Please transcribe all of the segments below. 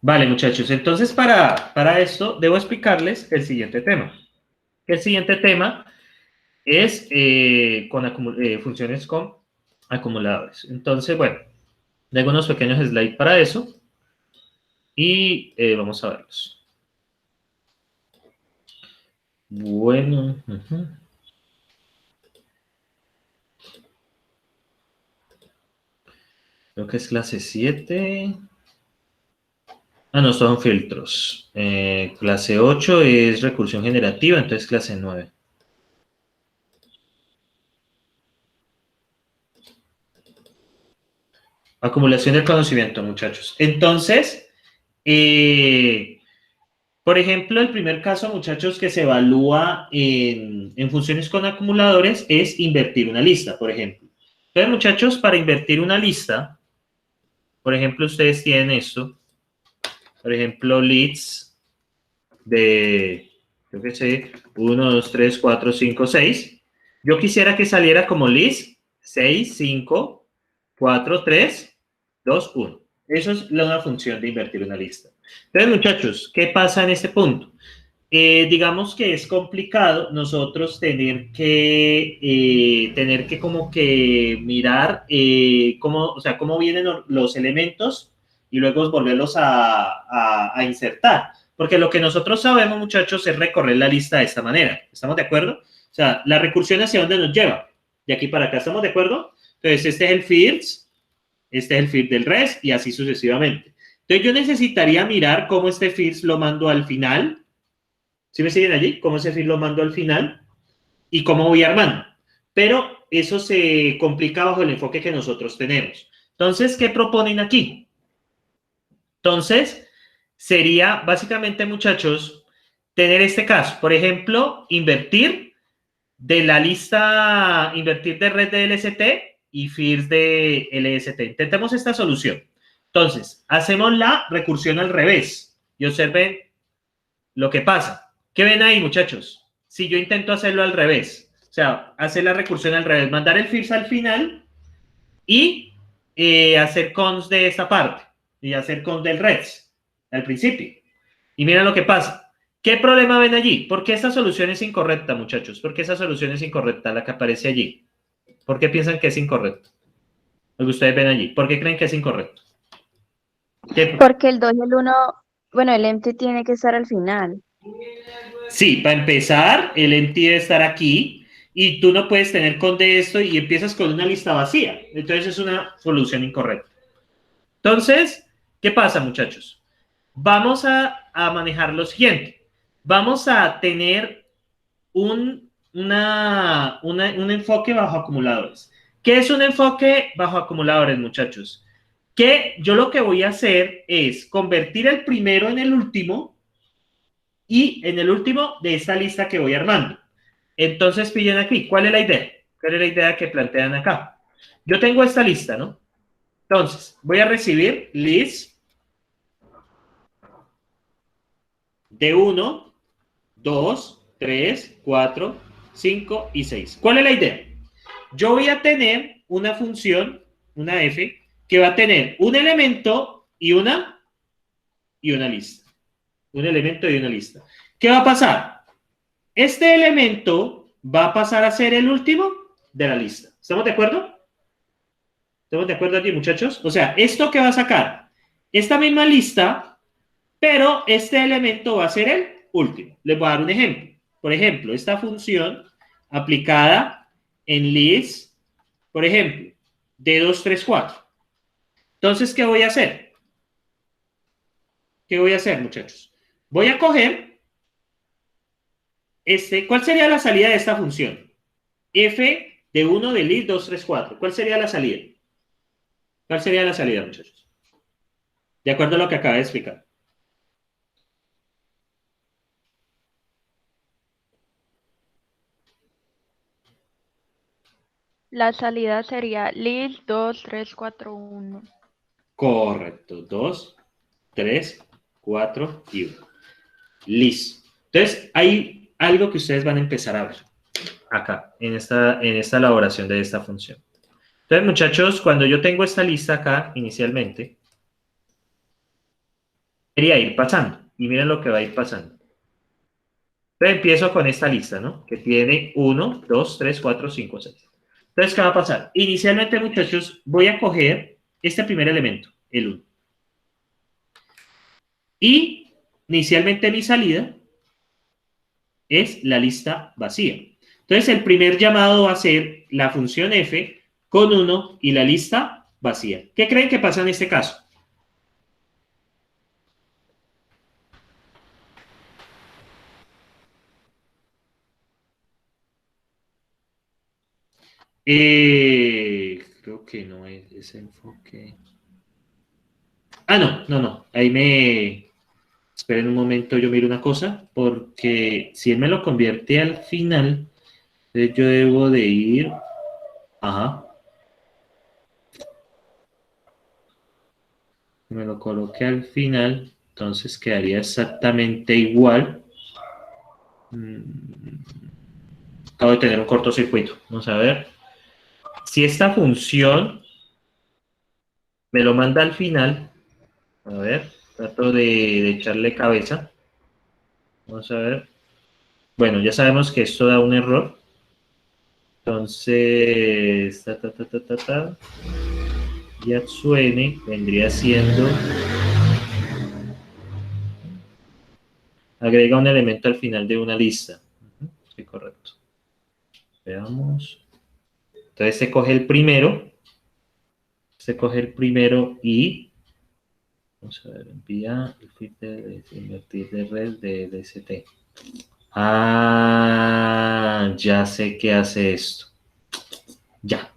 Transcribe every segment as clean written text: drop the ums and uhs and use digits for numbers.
Vale, muchachos, entonces para esto debo explicarles el siguiente tema. El siguiente tema es funciones con acumuladores. Entonces, bueno, tengo unos pequeños slides para eso y vamos a verlos. Bueno, creo que es clase 7. Ah, no, son filtros. Clase 8 es recursión generativa, entonces clase 9. Acumulación del conocimiento, muchachos. Entonces, por ejemplo, el primer caso, muchachos, que se evalúa en funciones con acumuladores es invertir una lista, por ejemplo. Entonces, muchachos, para invertir una lista, por ejemplo, ustedes tienen esto. Por ejemplo, leads de, yo qué sé, 1, 2, 3, 4, 5, 6. Yo quisiera que saliera como list 6, 5, 4, 3, 2, 1. Eso es una función de invertir una lista. Entonces, muchachos, ¿qué pasa en este punto? Digamos que es complicado nosotros tener que como que mirar cómo, o sea, cómo vienen los elementos y luego volverlos a insertar. Porque lo que nosotros sabemos, muchachos, es recorrer la lista de esta manera. ¿Estamos de acuerdo? O sea, la recursión hacia dónde nos lleva. De aquí para acá, ¿estamos de acuerdo? Entonces, este es el fields, este es el field del rest y así sucesivamente. Entonces, yo necesitaría mirar cómo este fields lo mando al final. ¿Sí me siguen allí? ¿Cómo ese field lo mando al final? ¿Y cómo voy armando? Pero eso se complica bajo el enfoque que nosotros tenemos. Entonces, ¿qué proponen aquí? Entonces, sería básicamente, muchachos, tener este caso. Por ejemplo, invertir de la lista, invertir de red de LST y fields de LST. Intentemos esta solución. Entonces, hacemos la recursión al revés y observen lo que pasa. ¿Qué ven ahí, muchachos? Si yo intento hacerlo al revés, o sea, hacer la recursión al revés, mandar el fields al final y hacer cons de esta parte y hacer cons del rest al principio. Y miren lo que pasa. ¿Qué problema ven allí? ¿Por qué esta solución es incorrecta, muchachos? ¿Por qué esa solución es incorrecta, la que aparece allí? ¿Por qué piensan que es incorrecto? Lo que ustedes ven allí. ¿Por qué creen que es incorrecto? ¿Qué? Porque el 2 y el uno, bueno, el empty tiene que estar al final. Sí, para empezar, el empty debe estar aquí y tú no puedes tener con de esto y empiezas con una lista vacía. Entonces es una solución incorrecta. Entonces, ¿qué pasa, muchachos? Vamos a manejar lo siguiente. Vamos a tener un enfoque bajo acumuladores. ¿Qué es un enfoque bajo acumuladores, muchachos? Que yo lo que voy a hacer es convertir el primero en el último y en el último de esta lista que voy armando. Entonces, pillen aquí, ¿cuál es la idea? ¿Cuál es la idea que plantean acá? Yo tengo esta lista, ¿no? Entonces, voy a recibir list de 1, 2, 3, 4, 5 y 6. ¿Cuál es la idea? Yo voy a tener una función, una f, que va a tener un elemento y una lista. Un elemento y una lista. ¿Qué va a pasar? Este elemento va a pasar a ser el último de la lista. ¿Estamos de acuerdo? ¿Estamos de acuerdo aquí, muchachos? O sea, ¿esto qué va a sacar? Esta misma lista, pero este elemento va a ser el último. Les voy a dar un ejemplo. Por ejemplo, esta función aplicada en list, por ejemplo, de 2, 3, 4. Entonces, ¿qué voy a hacer? ¿Qué voy a hacer, muchachos? Voy a coger ¿cuál sería la salida de esta función? F de 1 de list 2, 3, 4. ¿Cuál sería la salida? ¿Cuál sería la salida, muchachos? De acuerdo a lo que acaba de explicar. La salida sería list 2 3 4 1. Correcto. 2, 3, 4 y 1. Listo. Entonces, hay algo que ustedes van a empezar a ver acá, en esta elaboración de esta función. Entonces, muchachos, cuando yo tengo esta lista acá inicialmente, Quería ir pasando. Y miren lo que va a ir pasando. Entonces empiezo con esta lista, ¿no? Que tiene 1, 2, 3, 4, 5, 6. Entonces, ¿qué va a pasar? Inicialmente, muchachos, voy a coger este primer elemento, el 1. Y inicialmente mi salida es la lista vacía. Entonces, el primer llamado va a ser la función f con 1 y la lista vacía. ¿Qué creen que pasa en este caso? Creo que no es ese enfoque. Ah, no. Ahí me... Esperen un momento, yo miro una cosa, porque si él me lo convierte al final, entonces yo debo de ir... Ajá. Me lo coloque al final, entonces quedaría exactamente igual. Acabo de tener un cortocircuito. Vamos a ver. Si esta función me lo manda al final, a ver, trato de echarle cabeza. Vamos a ver. Bueno, ya sabemos que esto da un error. Entonces, Yatsuene vendría siendo, agrega un elemento al final de una lista. Sí, correcto. Veamos. Entonces se coge el primero. Se coge el primero y vamos a ver, envía el feed de invertir de red de DST. Ah, ya sé qué hace esto. Ya.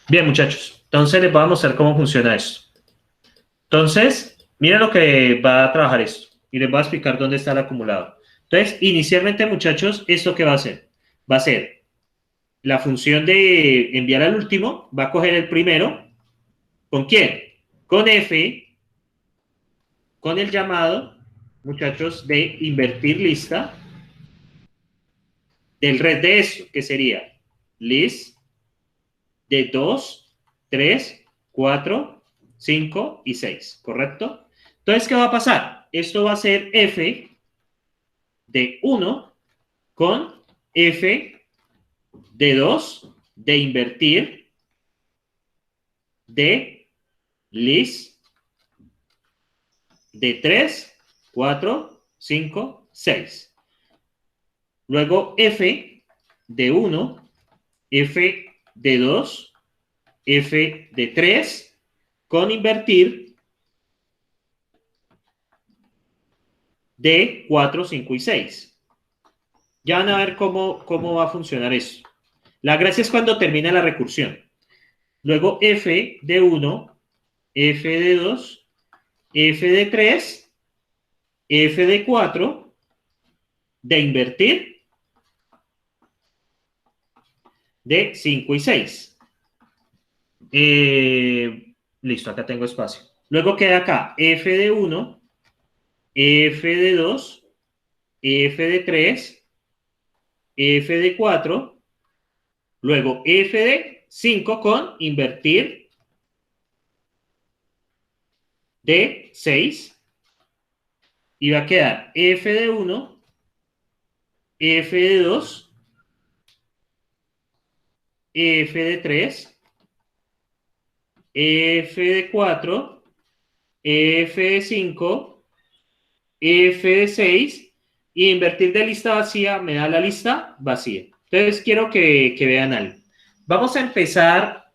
Bien, muchachos. Entonces les voy a mostrar cómo funciona esto. Entonces, miren lo que va a trabajar esto. Y les voy a explicar dónde está el acumulador. Entonces, inicialmente, muchachos, ¿esto qué va a hacer? Va a ser la función de enviar al último, va a coger el primero. ¿Con quién? Con F, con el llamado, muchachos, de invertir lista del red de esto, que sería list de 2, 3, 4, 5 y 6, ¿correcto? Entonces, ¿qué va a pasar? Esto va a ser F de 1 con F de 2 de invertir de list de 3, 4, 5, 6. Luego F de 1, F de 2, F de 3 con invertir de 4, 5 y 6. Ya van a ver cómo va a funcionar eso. La gracia es cuando termina la recursión. Luego F de 1, F de 2, F de 3, F de 4, de invertir de 5 y 6. Listo, acá tengo espacio. Luego queda acá F de 1, F de 2, F de 3, F de 4, luego F de 5 con invertir de 6 y va a quedar F de 1, F de 2, F de 3, F de 4, F de 5, F de 6 y invertir de lista vacía me da la lista vacía. Entonces quiero que vean algo. Vamos a empezar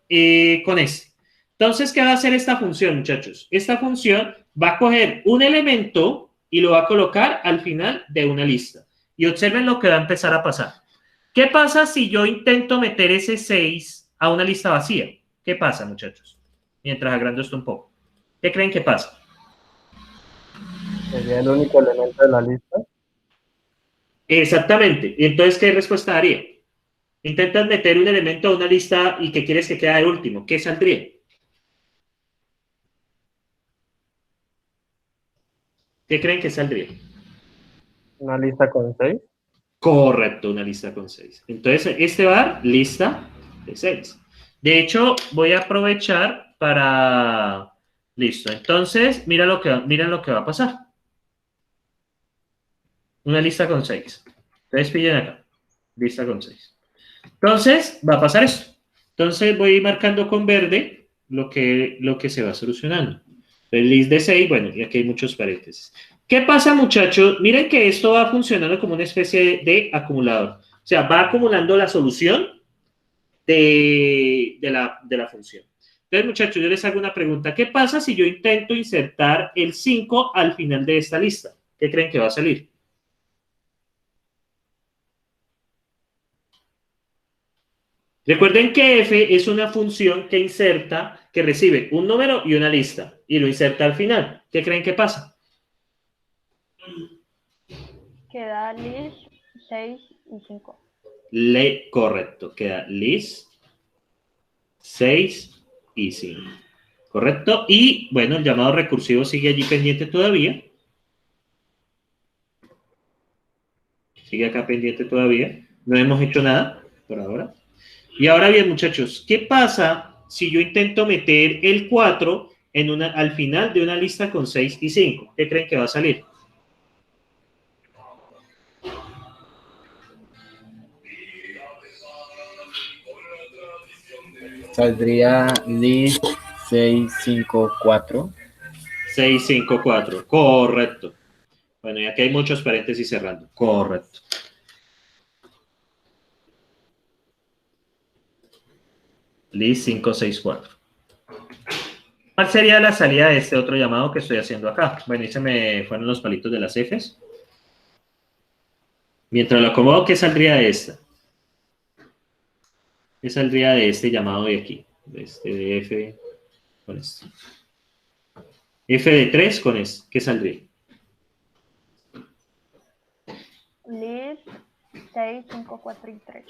con esto. Entonces, ¿qué va a hacer esta función, muchachos? Esta función va a coger un elemento y lo va a colocar al final de una lista. Y observen lo que va a empezar a pasar. ¿Qué pasa si yo intento meter ese 6 a una lista vacía? ¿Qué pasa, muchachos? Mientras agrando esto un poco. ¿Qué creen que pasa? Sería el único elemento de la lista. Exactamente. Entonces, ¿qué respuesta daría? Intentas meter un elemento a una lista y que quieres que quede el último. ¿Qué saldría? ¿Qué creen que saldría? Una lista con 6. Correcto, una lista con 6. Entonces, este va a dar lista de 6. De hecho, voy a aprovechar Listo. Entonces, miren lo que va a pasar. Una lista con 6. Entonces, pillen acá. Lista con 6. Entonces, va a pasar esto. Entonces, voy marcando con verde lo que se va solucionando. El list de 6, bueno, y aquí hay muchos paréntesis. ¿Qué pasa, muchachos? Miren que esto va funcionando como una especie de acumulador. O sea, va acumulando la solución de la función. Entonces, muchachos, yo les hago una pregunta. ¿Qué pasa si yo intento insertar el 5 al final de esta lista? ¿Qué creen que va a salir? Recuerden que f es una función que inserta, que recibe un número y una lista, y lo inserta al final. ¿Qué creen que pasa? Queda list 6 y 5. Correcto, queda list 6 y 5. ¿Correcto? Y, bueno, el llamado recursivo sigue allí pendiente todavía. Sigue acá pendiente todavía. No hemos hecho nada por ahora. Y ahora bien, muchachos, ¿qué pasa si yo intento meter el 4 al final de una lista con 6 y 5? ¿Qué creen que va a salir? Saldría list 654. 654, correcto. Bueno, y aquí hay muchos paréntesis cerrando. Correcto. List 564. ¿Cuál sería la salida de este otro llamado que estoy haciendo acá? Bueno, y se me fueron los palitos de las Fs. Mientras lo acomodo, ¿qué saldría de esta? ¿Qué saldría de este llamado de aquí? De este de F con esto. F de 3 con esto. ¿Qué saldría? List 6, 5, 4 y 3.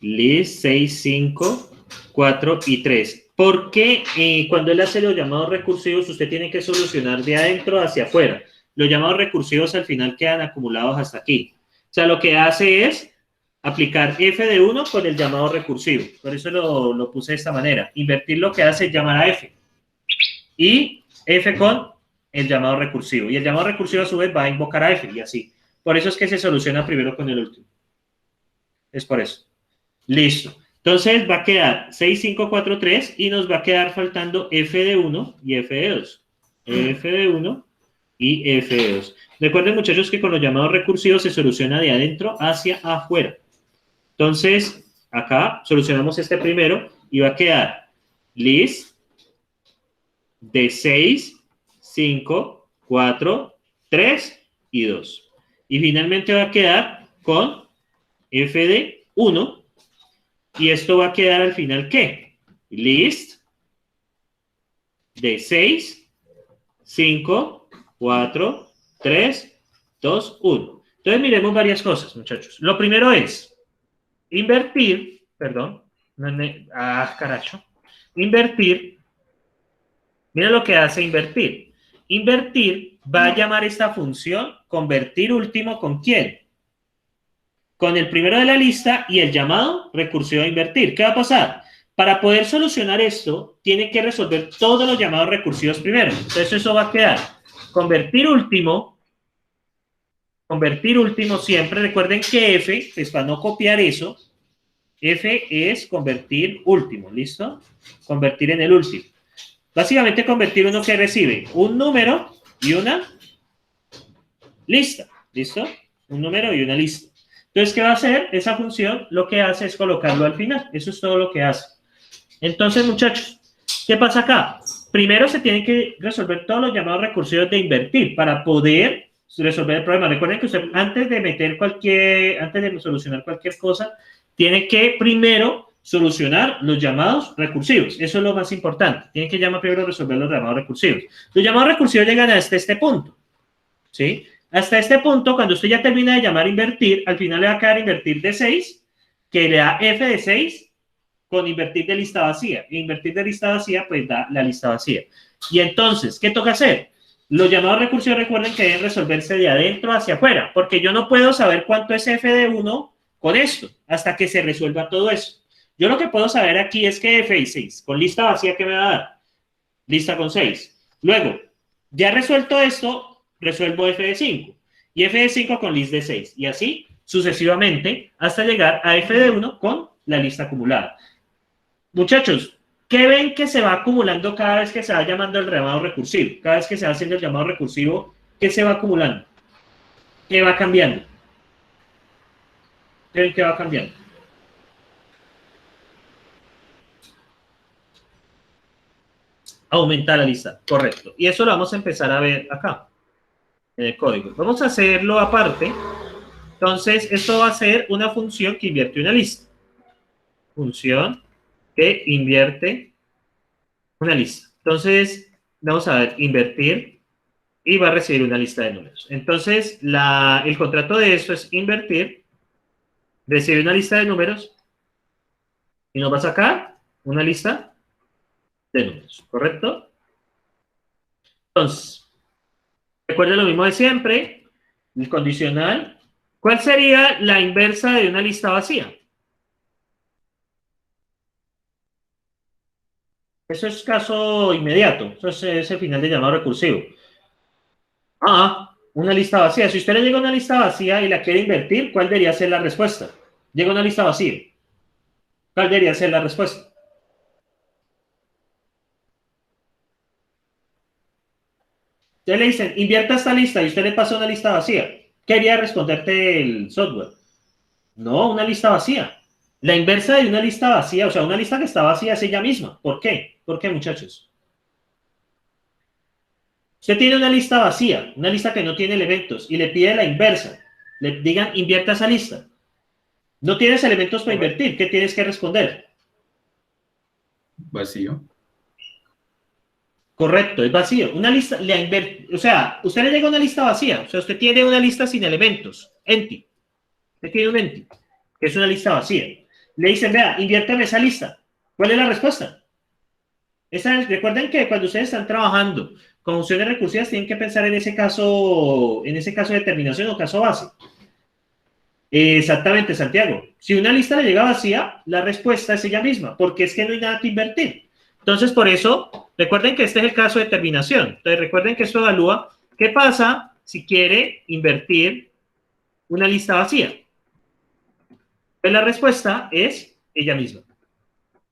List 6, 5, 4 y 3. ¿Por qué cuando él hace los llamados recursivos usted tiene que solucionar de adentro hacia afuera? Los llamados recursivos al final quedan acumulados hasta aquí. O sea, lo que hace es aplicar f de 1 con el llamado recursivo. Por eso lo puse de esta manera. Invertir lo que hace es llamar a f. Y f con el llamado recursivo. Y el llamado recursivo a su vez va a invocar a f y así. Por eso es que se soluciona primero con el último. Es por eso. Listo. Entonces va a quedar 6, 5, 4, 3 y nos va a quedar faltando f de 1 y f de 2. F de 1 y f de 2. Recuerden, muchachos, que con los llamados recursivos se soluciona de adentro hacia afuera. Entonces, acá solucionamos este primero y va a quedar list de 6, 5, 4, 3 y 2. Y finalmente va a quedar con f de 1. Y esto va a quedar al final, ¿qué? List de 6, 5, 4, 3, 2, 1. Entonces, miremos varias cosas, muchachos. Lo primero es invertir, perdón, caracho. Invertir, mira lo que hace invertir. Invertir va a llamar esta función convertir último ¿con quién? Con el primero de la lista y el llamado recursivo a invertir. ¿Qué va a pasar? Para poder solucionar esto, tiene que resolver todos los llamados recursivos primero. Entonces, eso va a quedar convertir último siempre. Recuerden que F, pues para no copiar eso, F es convertir último, ¿listo? Convertir en el último. Básicamente, convertir uno que recibe un número y una lista, ¿listo? Un número y una lista. Entonces, ¿qué va a hacer? Esa función lo que hace es colocarlo al final. Eso es todo lo que hace. Entonces, muchachos, ¿qué pasa acá? Primero se tienen que resolver todos los llamados recursivos de invertir para poder resolver el problema. Recuerden que usted, antes de solucionar cualquier cosa, tiene que primero solucionar los llamados recursivos. Eso es lo más importante. Tiene que primero resolver los llamados recursivos. Los llamados recursivos llegan hasta este punto, ¿sí? Hasta este punto, cuando usted ya termina de llamar invertir, al final le va a quedar invertir de 6, que le da f de 6 con invertir de lista vacía. E invertir de lista vacía, pues da la lista vacía. Y entonces, ¿qué toca hacer? Los llamados recursivos, recuerden que deben resolverse de adentro hacia afuera, porque yo no puedo saber cuánto es f de 1 con esto, hasta que se resuelva todo eso. Yo lo que puedo saber aquí es que f de 6 con lista vacía, ¿qué me va a dar? lista con 6. Luego, ya resuelto esto, resuelvo f de 5. Y f de 5 con list de 6. Y así sucesivamente hasta llegar a f de 1 con la lista acumulada. Muchachos, ¿qué ven que se va acumulando cada vez que se va llamando el llamado recursivo? Cada vez que se va haciendo el llamado recursivo, ¿qué se va acumulando? ¿Qué va cambiando? ¿Qué ven que va cambiando? Aumenta la lista, correcto. Y eso lo vamos a empezar a ver acá, en el código. Vamos a hacerlo aparte. Entonces, esto va a ser una función que invierte una lista. Función que invierte una lista. Entonces, vamos a ver, invertir, y va a recibir una lista de números. Entonces, el contrato de esto es invertir, recibe una lista de números, y nos va a sacar una lista de números, ¿correcto? Entonces, recuerden lo mismo de siempre, el condicional. ¿Cuál sería la inversa de una lista vacía? Eso es caso inmediato, eso es el final de llamado recursivo. Una lista vacía. Si usted le llega a una lista vacía y la quiere invertir, ¿cuál debería ser la respuesta? Llega una lista vacía. ¿Cuál debería ser la respuesta? Usted le dicen, invierta esta lista y usted le pasa una lista vacía. ¿Qué haría responderte el software? No, una lista vacía. La inversa de una lista vacía, o sea, una lista que está vacía es ella misma. ¿Por qué? ¿Por qué, muchachos? Usted tiene una lista vacía, una lista que no tiene elementos, y le pide la inversa. Le digan, invierta esa lista. No tienes elementos para invertir. ¿Qué tienes que responder? Vacío. Correcto, es vacío. Una lista, o sea, usted le llega a una lista vacía. O sea, usted tiene una lista sin elementos. Empty. Usted tiene un empty, que es una lista vacía. Le dicen, vea, inviérteme esa lista. ¿Cuál es la respuesta? Recuerden que cuando ustedes están trabajando con funciones recursivas, tienen que pensar en ese caso de determinación o caso base. Exactamente, Santiago. Si una lista le llega vacía, la respuesta es ella misma, porque es que no hay nada que invertir. Entonces, por eso, recuerden que este es el caso de determinación. Entonces, recuerden que esto evalúa qué pasa si quiere invertir una lista vacía. Pues la respuesta es ella misma.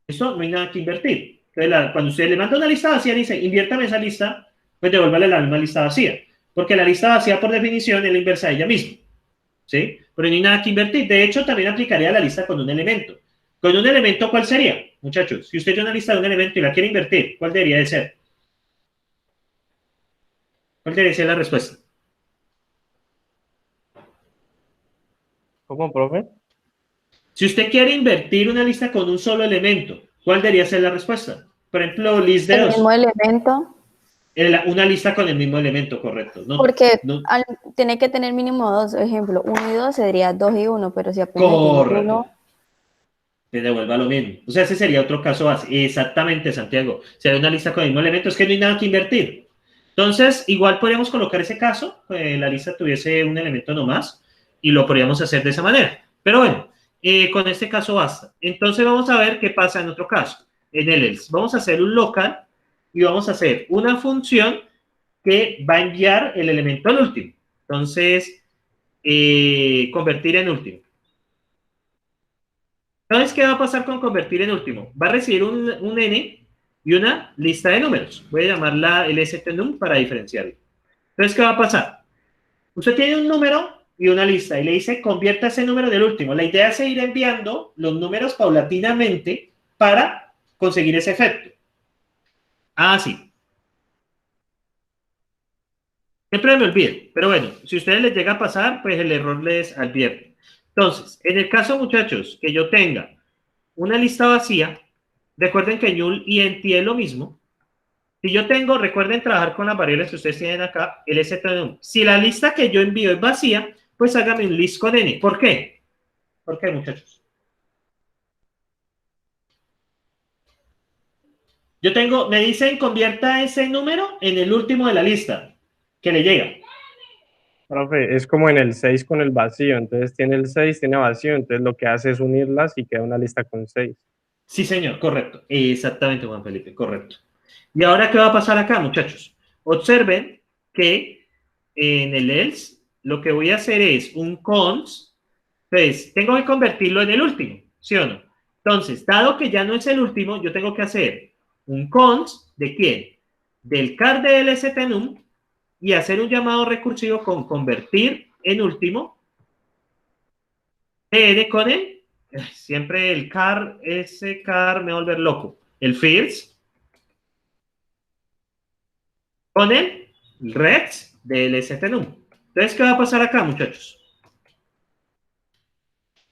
Eso no hay nada que invertir. Entonces, cuando usted le manda una lista vacía, dice, inviértame esa lista, pues devuélvale la misma lista vacía. Porque la lista vacía, por definición, es la inversa de ella misma. ¿Sí? Pero no hay nada que invertir. De hecho, también aplicaría la lista con un elemento. ¿Con un elemento cuál sería? Muchachos, si usted tiene una lista de un elemento y la quiere invertir, ¿cuál debería de ser? ¿Cuál debería ser la respuesta? ¿Cómo, profe? Si usted quiere invertir una lista con un solo elemento, ¿cuál debería ser la respuesta? Por ejemplo, list de El 2. mismo elemento, Una lista con el mismo elemento, correcto. No, porque no, tiene que tener mínimo dos. Ejemplo, 1 y 2 sería 2 y 1, pero si apenas tiene correcto. 1, Te devuelva lo mismo. O sea, ese sería otro caso base. Exactamente, Santiago. Si hay una lista con el mismo elemento, es que no hay nada que invertir. Entonces, igual podríamos colocar ese caso, la lista tuviese un elemento nomás, y lo podríamos hacer de esa manera. Pero bueno, con este caso basta. Entonces vamos a ver qué pasa en otro caso. En el else. Vamos a hacer un local y vamos a hacer una función que va a enviar el elemento al último. Entonces, convertir en último. ¿Sabes qué va a pasar con convertir en último? Va a recibir un n y una lista de números. Voy a llamarla el stnum para diferenciarlo. Entonces, ¿qué va a pasar? Usted tiene un número y una lista y le dice convierta ese número del último. La idea es ir enviando los números paulatinamente para conseguir ese efecto. Sí. Siempre me olvido, pero bueno, si a ustedes les llega a pasar, pues el error les advierte. Entonces, en el caso, muchachos, que yo tenga una lista vacía, recuerden que null y empty es lo mismo. Si yo tengo, recuerden trabajar con las variables que ustedes tienen acá, el stnum. Si la lista que yo envío es vacía, pues hágame un list con n. ¿Por qué? ¿Por qué, muchachos? Yo tengo, me dicen convierta ese número en el último de la lista que le llega. Profe, es como en el 6 con el vacío. Entonces tiene el 6, tiene vacío. Entonces lo que hace es unirlas y queda una lista con 6. Sí, señor, correcto. Exactamente, Juan Felipe, correcto. ¿Y ahora qué va a pasar acá, muchachos? Observen que en el else lo que voy a hacer es un cons, pues tengo que convertirlo en el último, ¿sí o no? Entonces, dado que ya no es el último, yo tengo que hacer un cons ¿de quién? Del car de lstnum y hacer un llamado recursivo con convertir en último con él. Siempre el car, ese car me va a volver loco. El first con el rex del lstnum. Entonces, ¿qué va a pasar acá, muchachos?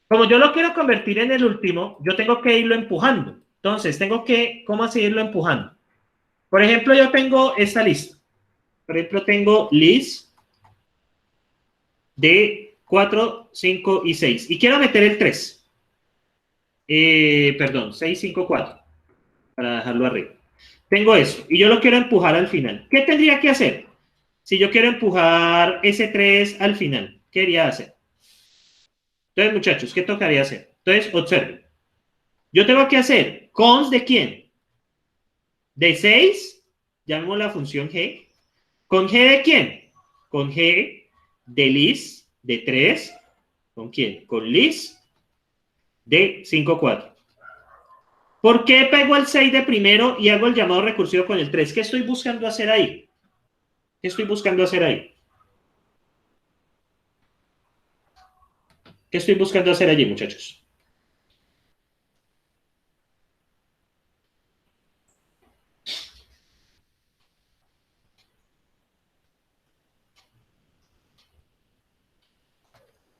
Como yo lo quiero convertir en el último, yo tengo que irlo empujando. Entonces, tengo que, ¿cómo así irlo empujando? Por ejemplo, yo tengo esta lista. Por ejemplo, tengo list de 4, 5 y 6. Y quiero meter el 3. Perdón, 6, 5, 4. Para dejarlo arriba. Tengo eso. Y yo lo quiero empujar al final. ¿Qué tendría que hacer? Si yo quiero empujar ese 3 al final, ¿qué debería hacer? Entonces, muchachos, ¿qué tocaría hacer? Entonces, observen. Yo tengo que hacer cons de quién? De 6, llamo la función g. ¿Con g de quién? Con g de list de 3. ¿Con quién? Con list de 5, 4. ¿Por qué pego el 6 de primero y hago el llamado recursivo con el 3? ¿Qué estoy buscando hacer ahí? ¿Qué estoy buscando hacer ahí? ¿Qué estoy buscando hacer allí, muchachos?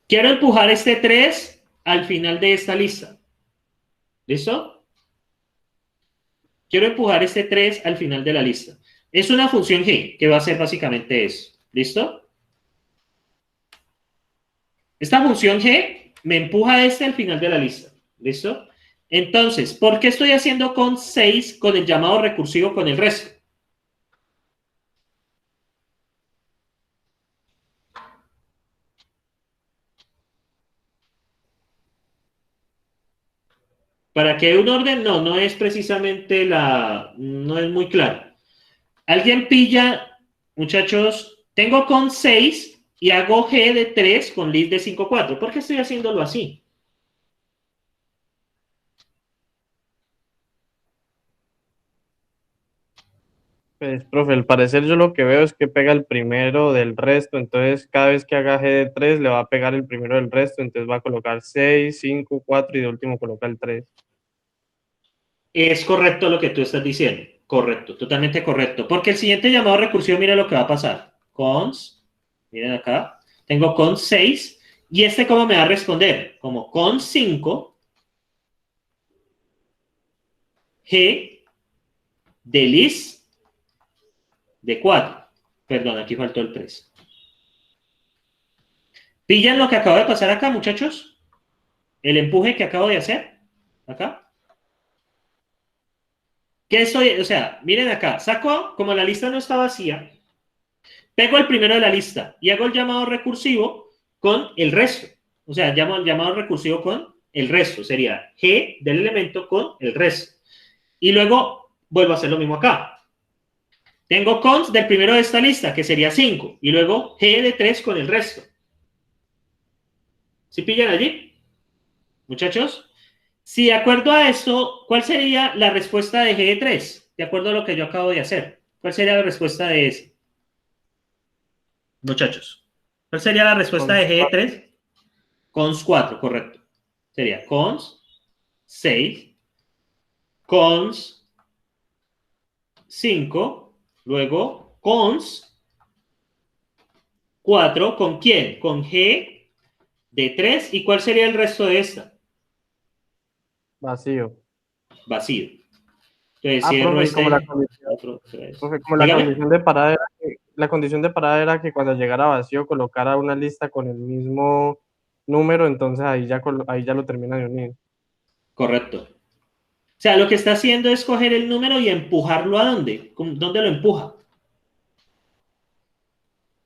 Quiero empujar este 3 al final de esta lista. ¿Listo? Quiero empujar este 3 al final de la lista. Es una función g que va a hacer básicamente eso. ¿Listo? Esta función g me empuja este al final de la lista. ¿Listo? Entonces, ¿por qué estoy haciendo con 6 con el llamado recursivo con el resto? ¿Para qué un orden? No, no es precisamente no es muy claro. ¿Alguien pilla, muchachos? Tengo con 6 y hago G de 3 con list de 5, 4. ¿Por qué estoy haciéndolo así? Pues, profe, al parecer yo lo que veo es que pega el primero del resto, entonces cada vez que haga G de 3 le va a pegar el primero del resto, entonces va a colocar 6, 5, 4 y de último coloca el 3. Es correcto lo que tú estás diciendo. Correcto, totalmente correcto. Porque el siguiente llamado recursivo, mira lo que va a pasar. Cons, miren acá, tengo cons 6 y este cómo me va a responder, como cons 5, G de list de 4. Perdón, aquí faltó el 3. ¿Pillan lo que acaba de pasar acá, muchachos? El empuje que acabo de hacer. Acá. ¿Qué estoy? O sea, miren acá. Saco, como la lista no está vacía, pego el primero de la lista y hago el llamado recursivo con el resto. O sea, llamo el llamado recursivo con el resto. Sería G del elemento con el resto. Y luego vuelvo a hacer lo mismo acá. Tengo cons del primero de esta lista, que sería 5. Y luego G de 3 con el resto. ¿Sí pillan allí? Muchachos. Si de acuerdo a esto, ¿cuál sería la respuesta de G de 3? De acuerdo a lo que yo acabo de hacer. ¿Cuál sería la respuesta de ese? Muchachos. ¿Cuál sería la respuesta de G de 3? Cons 4, correcto. Sería cons 6, cons 5, luego cons 4, ¿con quién? Con G de 3. ¿Y cuál sería el resto de esta? Vacío. Vacío. Entonces cierro profe, este. como la condición, Otro, 3. profe, como la condición de parada era la condición de parada era que cuando llegara vacío colocara una lista con el mismo número, entonces ahí ya lo termina de unir. Correcto. O sea, lo que está haciendo es coger el número y empujarlo ¿a dónde? ¿Dónde lo empuja?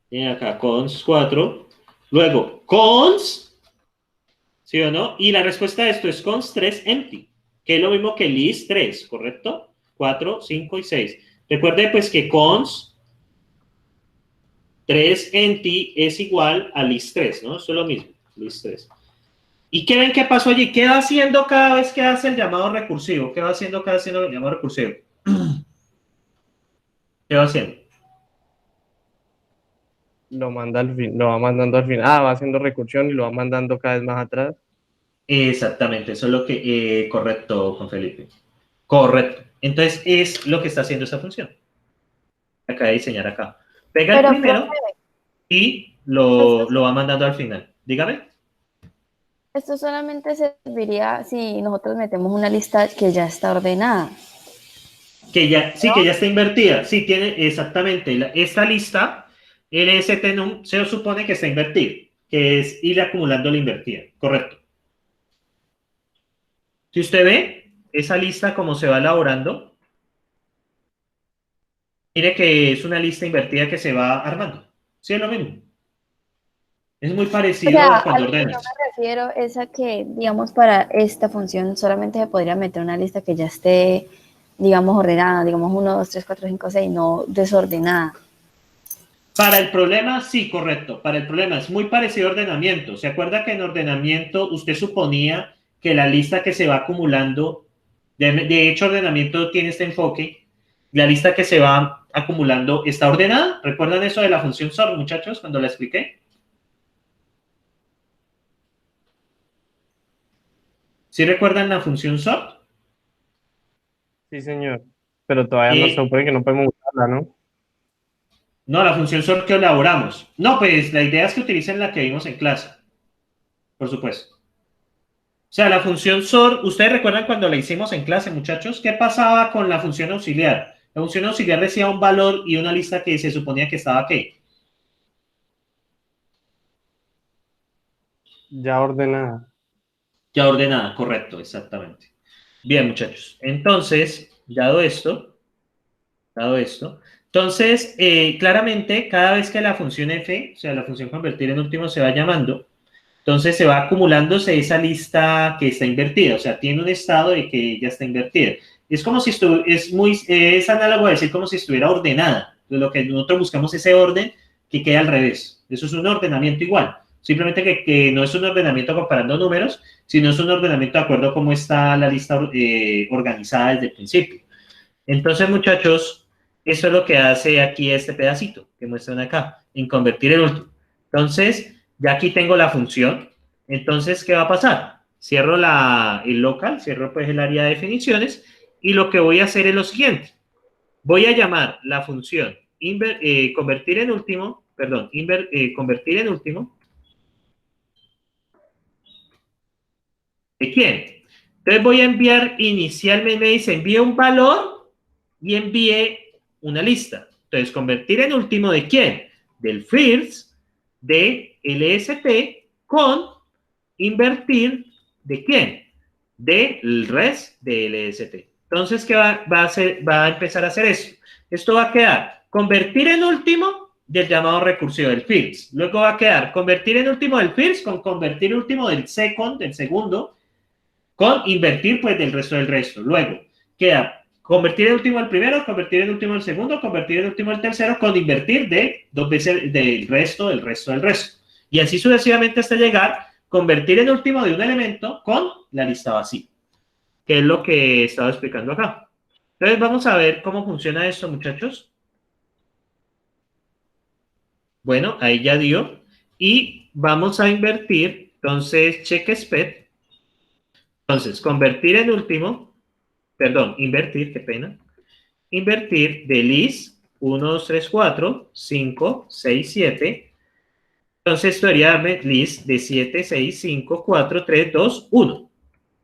Tiene acá cons 4. Luego, cons, ¿sí o no? Y la respuesta a esto es cons 3 empty, que es lo mismo que list 3, ¿correcto? 4, 5 y 6. Recuerde pues que cons 3 en ti es igual a list3, ¿no? Esto es lo mismo, list3. ¿Y qué ven que pasó allí? ¿Qué va haciendo cada vez que hace el llamado recursivo? ¿Qué va haciendo cada vez que hace el llamado recursivo? ¿Qué va haciendo? Lo manda al fin, lo va mandando al final. Ah, va haciendo recursión y lo va mandando cada vez más atrás. Exactamente, eso es lo que, correcto, Juan Felipe. Correcto. Entonces, es lo que está haciendo esa función. Acaba de diseñar acá. Pega el Pero, primero profe, y esto, lo va mandando al final. Dígame. esto solamente serviría si nosotros metemos una lista que ya está ordenada. Que ya, sí, que ya está invertida. Sí, tiene exactamente. Esta lista, LSTnum, se supone que está invertida, que es ir acumulando la invertida. Correcto. Si usted ve esa lista como se va elaborando, mire que es una lista invertida que se va armando. Sí, es lo mismo. Es muy O parecido sea, a a cuando lo que yo ordenas. me refiero es a que, digamos, para esta función solamente se podría meter una lista que ya esté, digamos, ordenada, digamos, 1, 2, 3, 4, 5, 6, no desordenada. Para el problema, sí, correcto. Para el problema es muy parecido a ordenamiento. ¿Se acuerda que en ordenamiento usted suponía que la lista que se va acumulando, de hecho, ordenamiento tiene este enfoque, la lista que se va acumulando está ordenada? ¿Recuerdan eso de la función sort, muchachos, cuando la expliqué? ¿Sí recuerdan la función sort? Sí, señor. Pero todavía no se Eh, supone que no podemos usarla, ¿no? no, la función sort que elaboramos. No, pues la idea es que utilicen la que vimos en clase, por supuesto. O sea, la función sort, ¿ustedes recuerdan cuando la hicimos en clase, muchachos? ¿Qué pasaba con la función auxiliar? La función auxiliar decía un valor y una lista que se suponía que estaba ¿qué? Ya ordenada. Ya ordenada, correcto, exactamente. Bien, muchachos. Entonces, dado esto, entonces, claramente, cada vez que la función f, o sea, la función convertir en último se va llamando, entonces se va acumulándose esa lista que está invertida, o sea, tiene un estado de que ya está invertida. Es como si es análogo a decir como si estuviera ordenada. Entonces, lo que nosotros buscamos es ese orden que quede al revés. Eso es un ordenamiento igual. Simplemente que no es un ordenamiento comparando números, sino es un ordenamiento de acuerdo a cómo está la lista organizada desde el principio. Entonces, muchachos, eso es lo que hace aquí este pedacito que muestran acá, en convertir el último. Entonces, ya aquí tengo la función. Entonces, ¿qué va a pasar? Cierro el local, cierro pues el área de definiciones y lo que voy a hacer es lo siguiente. Voy a llamar la función convertir en último, perdón, convertir en último. ¿De quién? Entonces voy a enviar inicialmente, me dice, envíe un valor y envíe una lista. Entonces, convertir en último ¿de quién? Del first de LST con invertir ¿de quién? Del rest de LST. Entonces, ¿qué va a hacer? Va a empezar a hacer eso. Esto va a quedar convertir en último del llamado recursivo del first. Luego va a quedar convertir en último del first con convertir en último del second, del segundo, con invertir pues del resto del resto. Luego queda convertir el último al primero, convertir el último al segundo, convertir el último al tercero, con invertir de dos veces del resto, del resto, del resto. Y así sucesivamente hasta llegar, convertir el último de un elemento con la lista vacía, que es lo que he estado explicando acá. Entonces vamos a ver cómo funciona esto, muchachos. Bueno, ahí ya dio. Y vamos a invertir, entonces, check spec. Entonces, convertir en último, perdón, invertir, qué pena. Invertir de list 1, 2, 3, 4, 5, 6, 7. Entonces, esto debería darme list de 7, 6, 5, 4, 3, 2, 1.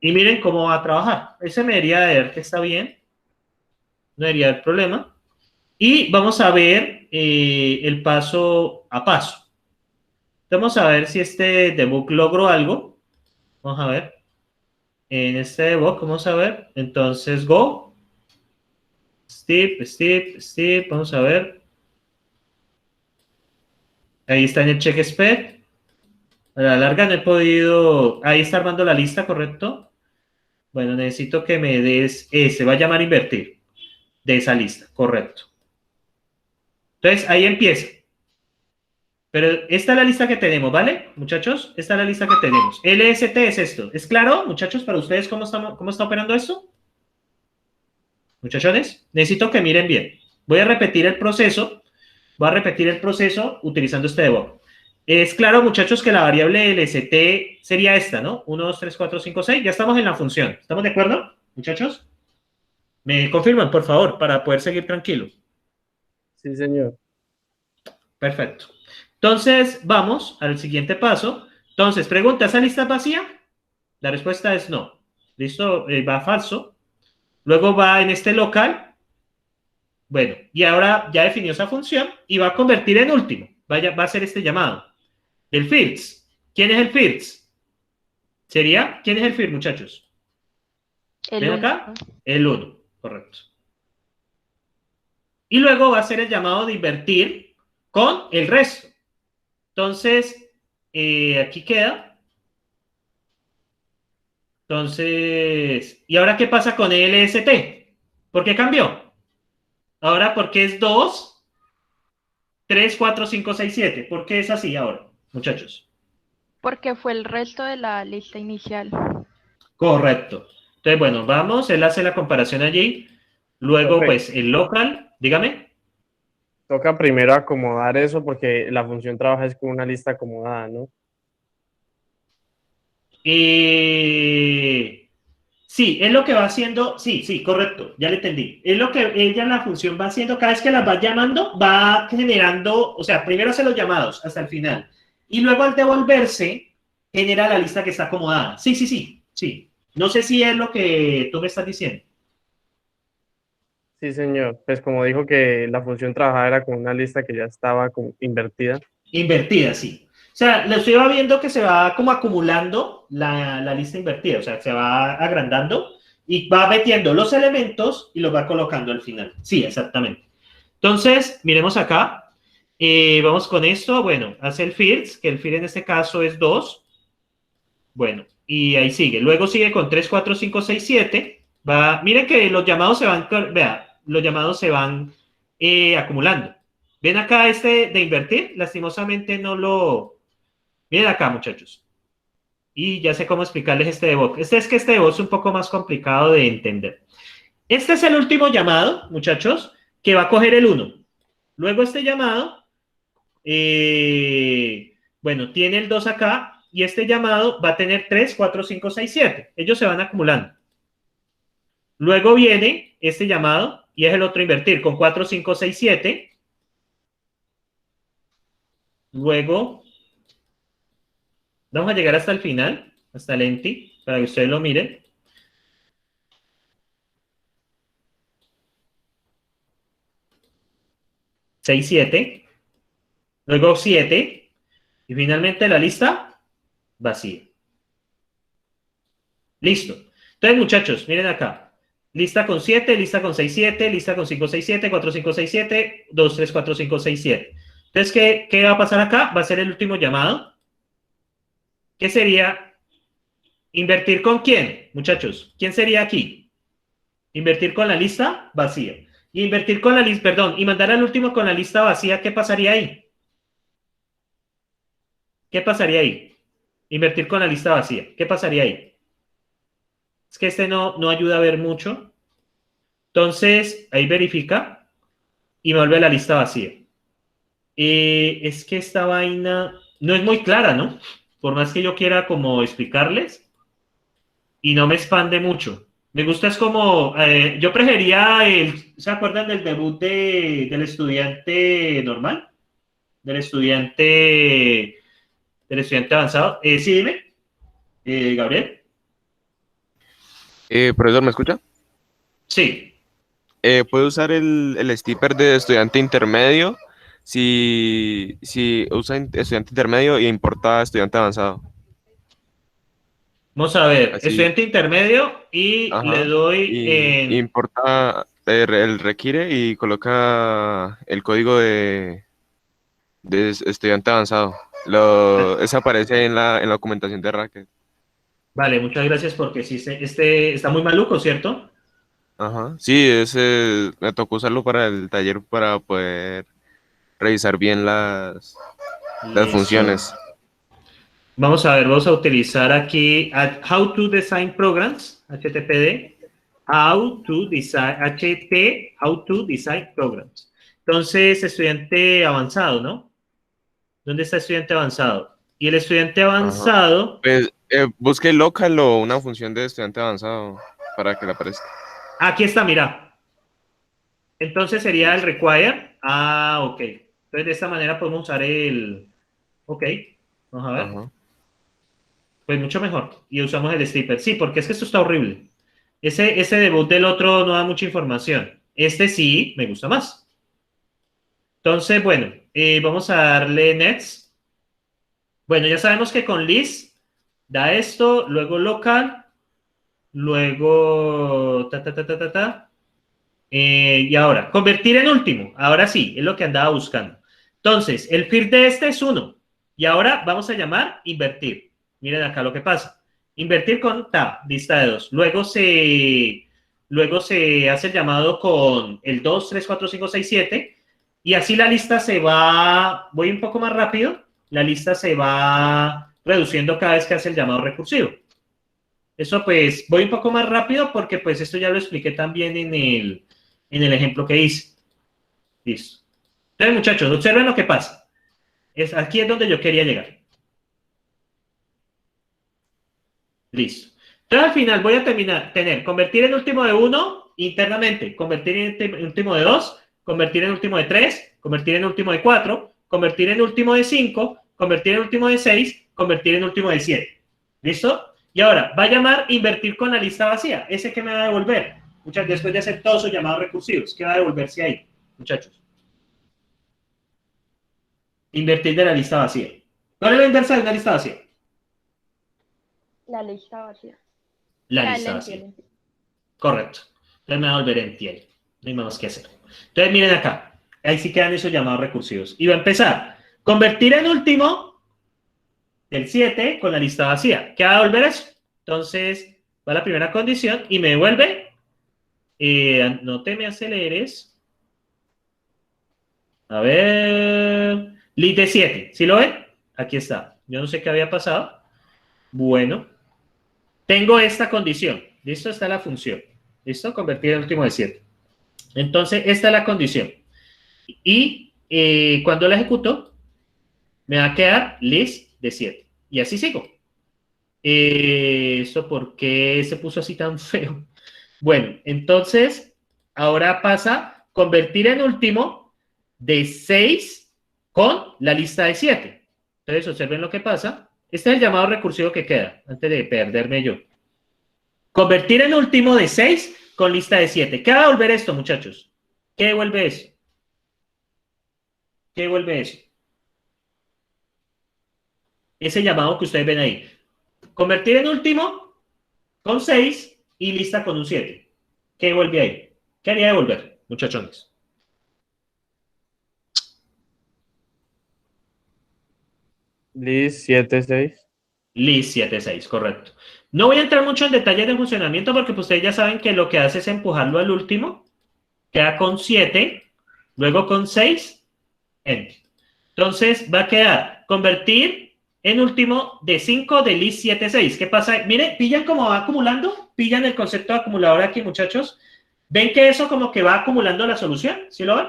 Y miren cómo va a trabajar. Ese me debería de ver que está bien. No debería haber problema. Y vamos a ver el paso a paso. Vamos a ver si este debug logró algo. Vamos a ver. En este debug, vamos a ver. Entonces, go. Step, step, step. Vamos a ver. Ahí está en el check spec. A la larga no he podido. Ahí está armando la lista, ¿correcto? Bueno, necesito que me des. Se va a llamar invertir. de esa lista, correcto. Entonces, ahí empieza. Pero esta es la lista que tenemos, ¿vale, muchachos? Esta es la lista que tenemos. LST es esto. ¿Es claro, muchachos, para ustedes cómo está operando esto? Muchachones, necesito que miren bien. Voy a repetir el proceso. Voy a repetir el proceso utilizando este debug. Es claro, muchachos, que la variable LST sería esta, ¿no? 1, 2, 3, 4, 5, 6. Ya estamos en la función. ¿Estamos de acuerdo, muchachos? Me confirman, por favor, para poder seguir tranquilo. Sí, señor. Perfecto. Entonces, vamos al siguiente paso. Entonces, pregunta, ¿esa lista es vacía? La respuesta es no. ¿Listo? Va falso. Luego va en este local. Bueno, y ahora ya definió esa función y va a convertir en último. Va a hacer este llamado. El fields. ¿Quién es el fields? ¿Sería? ¿Quién es el field, muchachos? El ¿Ven 1. acá? El 1, correcto. Y luego va a hacer el llamado de invertir con el resto. Entonces, aquí queda. Entonces, ¿y ahora qué pasa con el LST? ¿Por qué cambió? Ahora, ¿por qué es 2, 3, 4, 5, 6, 7? ¿Por qué es así ahora, muchachos? Porque fue el resto de la lista inicial. Correcto. Entonces, bueno, vamos, él hace la comparación allí. Luego, Profe. pues, el local, dígame. Toca primero acomodar eso porque la función trabaja es con una lista acomodada, ¿no? Sí, es lo que va haciendo. Sí, correcto, ya le entendí. Es lo que ella, la función, va haciendo. Cada vez que las va llamando, va generando, o sea, primero hace los llamados hasta el final. Y luego al devolverse, genera la lista que está acomodada. Sí. No sé si es lo que tú me estás diciendo. Sí, señor. Pues como dijo que la función trabajada era con una lista que ya estaba como invertida. Invertida, sí. O sea, lo estoy viendo que se va como acumulando la lista invertida, o sea, se va agrandando y va metiendo los elementos y los va colocando al final. Sí, exactamente. Entonces, miremos acá. Vamos con esto. Bueno, hace el fields, que el field en este caso es 2. Bueno, y ahí sigue. Luego sigue con 3, 4, 5, 6, 7. Miren que los llamados se van, los llamados se van acumulando. ¿Ven acá este de invertir? Lastimosamente no lo... Miren acá, muchachos. Y ya sé cómo explicarles este debug. Este debug es un poco más complicado de entender. Este es el último llamado, muchachos, que va a coger el 1. Luego este llamado, bueno, tiene el 2 acá, y este llamado va a tener 3, 4, 5, 6, 7. Ellos se van acumulando. Luego viene este llamado, y es el otro invertir, con 4, 5, 6, 7. Luego, vamos a llegar hasta el final, hasta el empty, para que ustedes lo miren. Seis, 7. Luego 7. Y finalmente la lista vacía. Listo. Entonces, muchachos, miren acá. Lista con 7, lista con 6, 7, lista con 5, 6, 7, 4, 5, 6, 7, 2, 3, 4, 5, 6, 7. Entonces, ¿qué va a pasar acá? Va a ser el último llamado. ¿Qué sería? ¿Invertir con quién, muchachos? ¿Quién sería aquí? Invertir con la lista vacía. Y invertir con la lista, perdón, y mandar al último con la lista vacía, ¿qué pasaría ahí? ¿Qué pasaría ahí? Invertir con la lista vacía. ¿Qué pasaría ahí? Es que este no ayuda a ver mucho. Entonces, ahí verifica y me vuelve a la lista vacía. Es que esta vaina no es muy clara, ¿no? Por más que yo quiera como explicarles y no me expande mucho. Me gusta es como, yo prefería ¿se acuerdan del debut del estudiante normal? Del estudiante avanzado. Sí, dime, Gabriel. Profesor, ¿me escucha? Sí. ¿Puede usar el stipper de estudiante intermedio si usa estudiante intermedio e importa estudiante avanzado? Vamos a ver, Así, estudiante intermedio y le ajá. doy Y importa el requiere y coloca el código de estudiante avanzado. Ese aparece en la documentación de Racket. Vale, muchas gracias porque sí, este está muy maluco, ¿cierto? Ajá. Sí, ese me tocó usarlo para el taller para poder revisar bien las Listo. funciones. Vamos a ver, vamos a utilizar aquí How to Design Programs, HTTPD, How to Design Programs. Entonces, estudiante avanzado, ¿no? ¿Dónde está estudiante avanzado? Y el estudiante Ajá. avanzado, Pues busque local o una función de estudiante avanzado para que le aparezca. aquí está, mira. Entonces sería el require. Ah, ok. Entonces, de esta manera podemos usar el... Ok, vamos a ver. Ajá. Pues mucho mejor. Y usamos el stripper. Sí, porque es que esto está horrible. Ese debut del otro no da mucha información. Este sí me gusta más. Entonces, bueno, vamos a darle nets. Bueno, ya sabemos que con list da esto, luego local, luego y ahora, convertir en último. Ahora sí, es lo que andaba buscando. Entonces, el field de este es 1. Y ahora vamos a llamar invertir. Miren acá lo que pasa. Invertir con tab, lista de 2. Luego se hace el llamado con el 2, 3, 4, 5, 6, 7. Y así la lista se va, voy un poco más rápido, la lista se va reduciendo cada vez que hace el llamado recursivo. Eso pues, voy un poco más rápido porque pues esto ya lo expliqué también en el ejemplo que hice. Listo. Entonces, muchachos, observen lo que pasa. Aquí es donde yo quería llegar. Listo. Entonces, al final voy a tener convertir en último de 1 internamente, convertir en último de 2, convertir en último de 3, convertir en último de 4, convertir en último de 5, convertir en último de 6, convertir en último de 7. ¿Listo? Y ahora, va a llamar invertir con la lista vacía. ¿Ese qué me va a devolver? Después de hacer todos sus llamados recursivos, ¿qué va a devolverse ahí, muchachos? Invertir de la lista vacía. ¿Cuál es la inversa de una lista vacía? La lista vacía. La lista vacía. Correcto. Entonces me va a volver en tiel. No hay más que hacer. Entonces miren acá. Ahí sí quedan esos llamados recursivos. Y va a empezar. Convertir en último del 7 con la lista vacía. ¿Qué va a devolver eso? Entonces va la primera condición y me devuelve. No te me aceleres. A ver. List de 7. ¿Sí lo ven? Aquí está. Yo no sé qué había pasado. Bueno. Tengo esta condición. ¿Listo? Está la función. ¿Listo? Convertir en último de 7. Entonces, esta es la condición. Y cuando la ejecuto, me va a quedar list de 7. Y así sigo. ¿Esto por qué se puso así tan feo? Bueno, entonces, ahora pasa convertir en último de 6 con la lista de 7. Entonces, observen lo que pasa. Este es el llamado recursivo que queda, antes de perderme yo. Convertir en último de 6 con lista de 7. ¿Qué va a devolver esto, muchachos? ¿Qué devuelve eso? ¿Qué devuelve eso? Ese llamado que ustedes ven ahí. Convertir en último con 6 y lista con un 7. ¿Qué devuelve ahí? ¿Qué haría devolver, muchachones? List 76. List 76, correcto. No voy a entrar mucho en detalles de funcionamiento porque pues, ustedes ya saben que lo que hace es empujarlo al último. Queda con 7, luego con 6, enter. Entonces va a quedar convertir en último de 5 de list 76. ¿Qué pasa? Miren, pillan cómo va acumulando, pillan el concepto de acumulador aquí, muchachos. ¿Ven que eso como que va acumulando la solución? ¿Sí lo ven?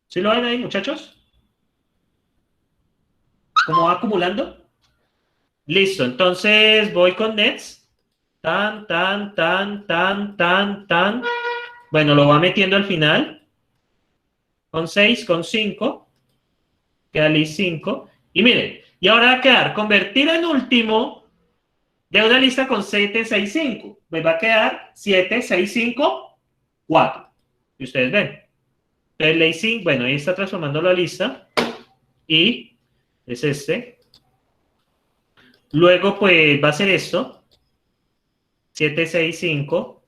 ¿Sí lo ven ahí, muchachos? ¿Cómo va acumulando? Listo, entonces voy con nets. Tan. Bueno, lo va metiendo al final. Con 6, con 5. Queda list 5. Y miren, y ahora va a quedar convertir en último de una lista con 7, 6, 5. Pues va a quedar 7, 6, 5, 4. Y ustedes ven. Entonces, list 5, bueno, ahí está transformando la lista. Y es este. Luego, pues va a ser esto. 7, 6, 5.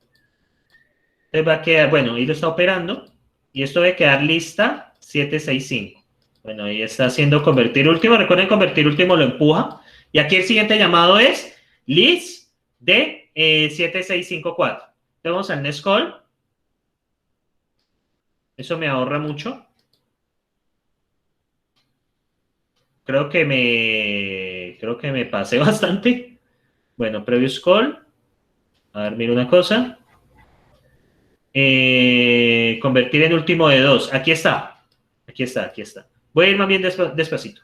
Entonces va a quedar, bueno, ahí lo está operando. Y esto debe quedar lista 7, 6, 5. Bueno, ahí está haciendo convertir último. Recuerden, convertir último lo empuja. Y aquí el siguiente llamado es list de 7654. Entonces vamos al next call. Eso me ahorra mucho. Creo que me pasé bastante. Bueno, previous call. A ver, mira una cosa. Convertir en último de 2. Aquí está. Aquí está, aquí está. Voy a ir más bien despacito.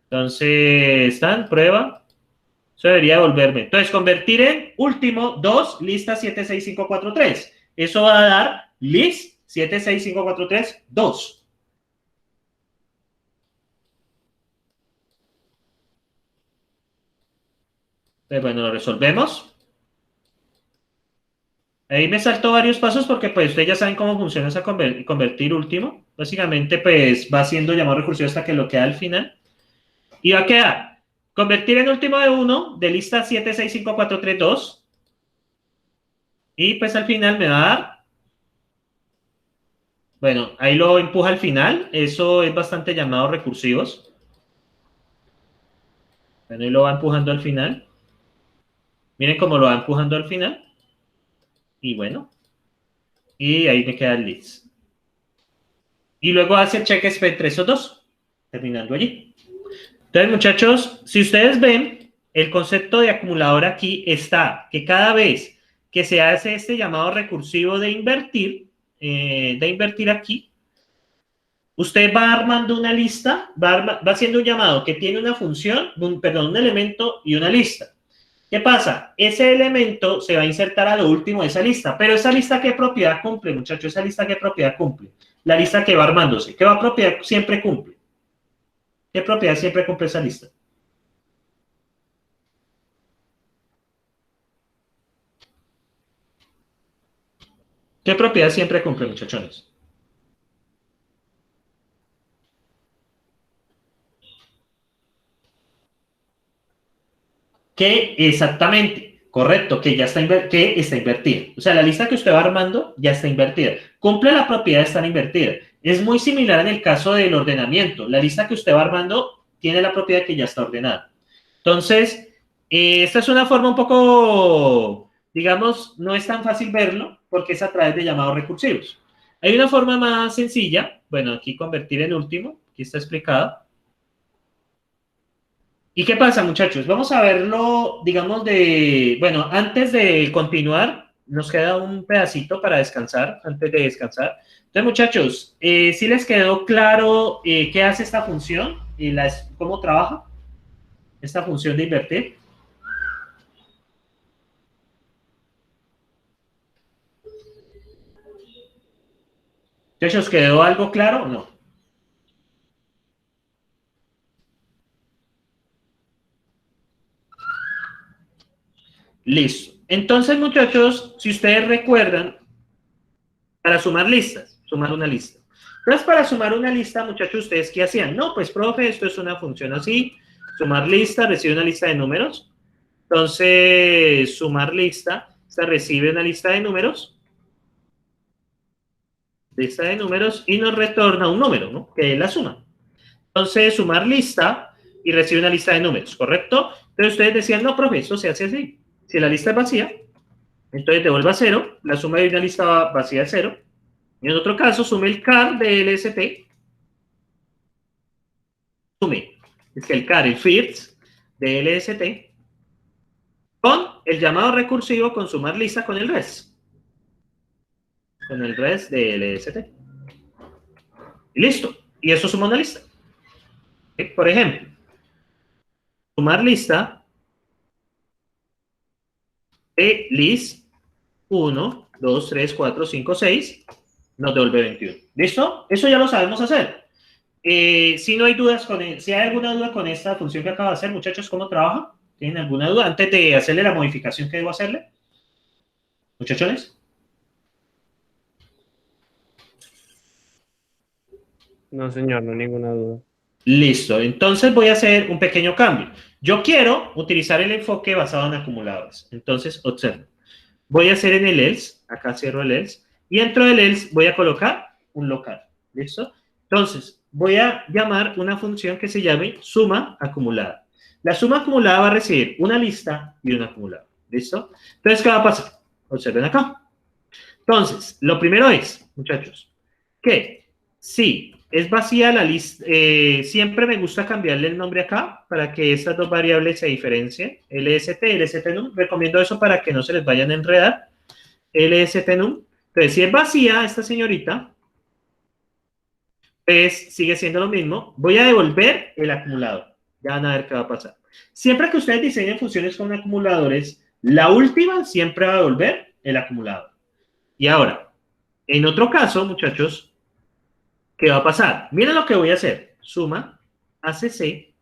Entonces, están, prueba. Eso debería devolverme. Entonces, convertir en último 2, lista 76543. Eso va a dar list 76543, 2. Entonces, bueno, lo resolvemos. Ahí me saltó varios pasos porque pues ustedes ya saben cómo funciona esa convertir último. Básicamente pues va siendo llamado recursivo hasta que lo queda al final. Y va a quedar convertir en último de 1 de lista 765432. Y pues al final me va a dar. Bueno, ahí lo empuja al final. Eso es bastante llamado recursivos. Bueno, y lo va empujando al final. Miren cómo lo va empujando al final. Y bueno. Y ahí me queda el list. Y luego hace el check entre esos dos. Terminando allí. Entonces, muchachos, si ustedes ven, el concepto de acumulador aquí está que cada vez que se hace este llamado recursivo de invertir aquí, usted va armando una lista, va haciendo un llamado que tiene una función, un elemento y una lista. ¿Qué pasa? Ese elemento se va a insertar a lo último de esa lista, pero esa lista, ¿qué propiedad cumple, muchachos? Esa lista, ¿qué propiedad cumple? La lista que va armándose. ¿Qué propiedad siempre cumple? ¿Qué propiedad siempre cumple esa lista? ¿Qué propiedad siempre cumple, muchachones? Que exactamente, correcto, que ya está, está invertida. O sea, la lista que usted va armando ya está invertida. Cumple la propiedad de estar invertida. Es muy similar en el caso del ordenamiento. La lista que usted va armando tiene la propiedad que ya está ordenada. Entonces, esta es una forma un poco, digamos, no es tan fácil verlo porque es a través de llamados recursivos. Hay una forma más sencilla, bueno, aquí convertir en último, aquí está explicado. ¿Y qué pasa, muchachos? Vamos a verlo, digamos, bueno, antes de continuar, nos queda un pedacito para descansar, antes de descansar. Entonces, muchachos, ¿sí les quedó claro qué hace esta función y cómo trabaja esta función de invertir? Muchachos, ¿quedó algo claro o no? Listo. Entonces, muchachos, si ustedes recuerdan, para sumar listas, sumar una lista. Entonces, para sumar una lista, muchachos, ¿ustedes qué hacían? No, pues, profe, esto es una función así. Sumar lista, recibe una lista de números. Entonces, sumar lista, se recibe una lista de números. Lista de números y nos retorna un número, ¿no? Que es la suma. Entonces, sumar lista y recibe una lista de números, ¿correcto? Entonces, ustedes decían, no, profe, esto se hace así. Si la lista es vacía, entonces devuelva 0, la suma de una lista vacía es 0. Y en otro caso, sume el car de LST. Sume, es que el car, el first de LST, con el llamado recursivo con sumar lista con el res. Con el res de LST. Y listo. Y eso suma una lista. Por ejemplo, sumar lista de list 1, 2, 3, 4, 5, 6 nos devuelve 21. ¿Listo? Eso ya lo sabemos hacer. Si no hay dudas si hay alguna duda con esta función que acabo de hacer, muchachos, ¿cómo trabaja? ¿Tienen alguna duda antes de hacerle la modificación que debo hacerle? ¿Muchachones? No, señor, no hay ninguna duda. Listo. Entonces voy a hacer un pequeño cambio. Yo quiero utilizar el enfoque basado en acumuladores. Entonces, observen. Voy a hacer en el else, acá cierro el else, y dentro del else voy a colocar un local. ¿Listo? Entonces, voy a llamar una función que se llame suma acumulada. La suma acumulada va a recibir una lista y un acumulador. ¿Listo? Entonces, ¿qué va a pasar? Observen acá. Entonces, lo primero es, muchachos, que si es vacía la lista, siempre me gusta cambiarle el nombre acá para que estas dos variables se diferencien. LST, LSTnum. Recomiendo eso para que no se les vayan a enredar. LSTnum. Entonces, si es vacía esta señorita, pues sigue siendo lo mismo. Voy a devolver el acumulador. Ya van a ver qué va a pasar. Siempre que ustedes diseñen funciones con acumuladores, la última siempre va a devolver el acumulador. Y ahora, en otro caso, muchachos, ¿qué va a pasar? Miren lo que voy a hacer. Suma ACC.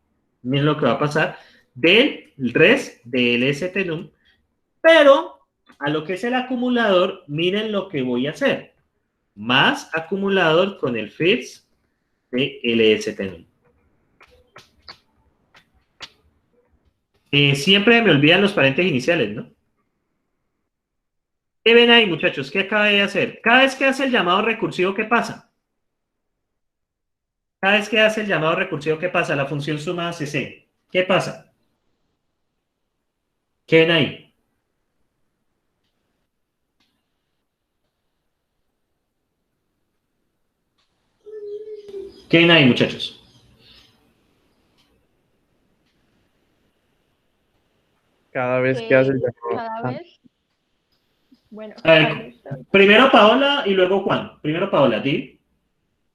Miren lo que va a pasar del res del LSTnum. Pero a lo que es el acumulador, miren lo que voy a hacer. Más acumulador con el fits de LSTnum. Siempre me olvidan los paréntesis iniciales, ¿no? ¿Qué ven ahí, muchachos? ¿Qué acaba de hacer? Cada vez que hace el llamado recursivo, ¿qué pasa? Cada vez que hace el llamado recursivo, ¿qué pasa? La función suma ACC. ¿Qué pasa? ¿Qué ven ahí? ¿Qué ven ahí, muchachos? Cada vez que hace el llamado. Cada vez. Bueno, A ver, listo. primero Paola y luego Juan. Primero Paola, ¿sí?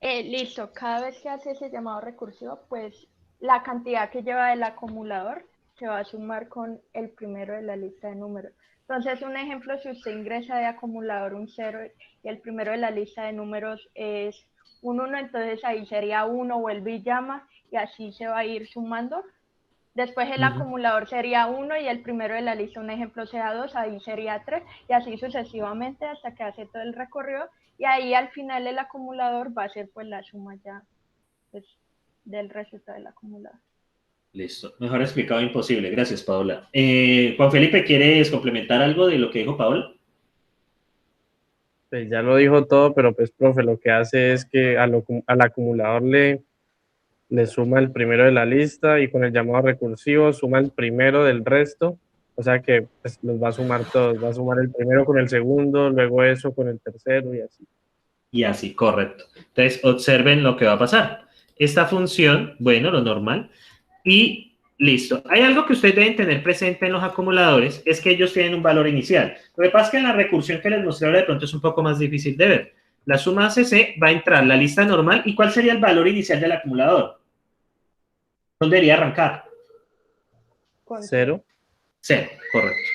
Listo, cada vez que hace ese llamado recursivo, pues la cantidad que lleva el acumulador se va a sumar con el primero de la lista de números. Entonces, un ejemplo, si usted ingresa de acumulador un 0 y el primero de la lista de números es un 1, entonces ahí sería 1, vuelve y llama, y así se va a ir sumando. Después el acumulador sería 1 y el primero de la lista, un ejemplo, sea 2, ahí sería 3, y así sucesivamente hasta que hace todo el recorrido. Y ahí al final el acumulador va a ser pues la suma ya pues, del resultado del acumulador. Listo. Mejor explicado imposible. Gracias, Paola. Juan Felipe, ¿quieres complementar algo de lo que dijo Paola? Pues ya lo dijo todo, pero pues, profe, lo que hace es que al acumulador le suma el primero de la lista y con el llamado recursivo suma el primero del resto. O sea que pues, los va a sumar todos. Va a sumar el primero con el segundo, luego eso con el tercero y así. Y así, correcto. Entonces, observen lo que va a pasar. Esta función, bueno, lo normal, y listo. Hay algo que ustedes deben tener presente en los acumuladores, es que ellos tienen un valor inicial. Lo que pasa es que en la recursión que les mostré ahora de pronto es un poco más difícil de ver. La suma ACC va a entrar la lista normal, ¿y cuál sería el valor inicial del acumulador? ¿Dónde debería arrancar? Con 0. 0, correcto.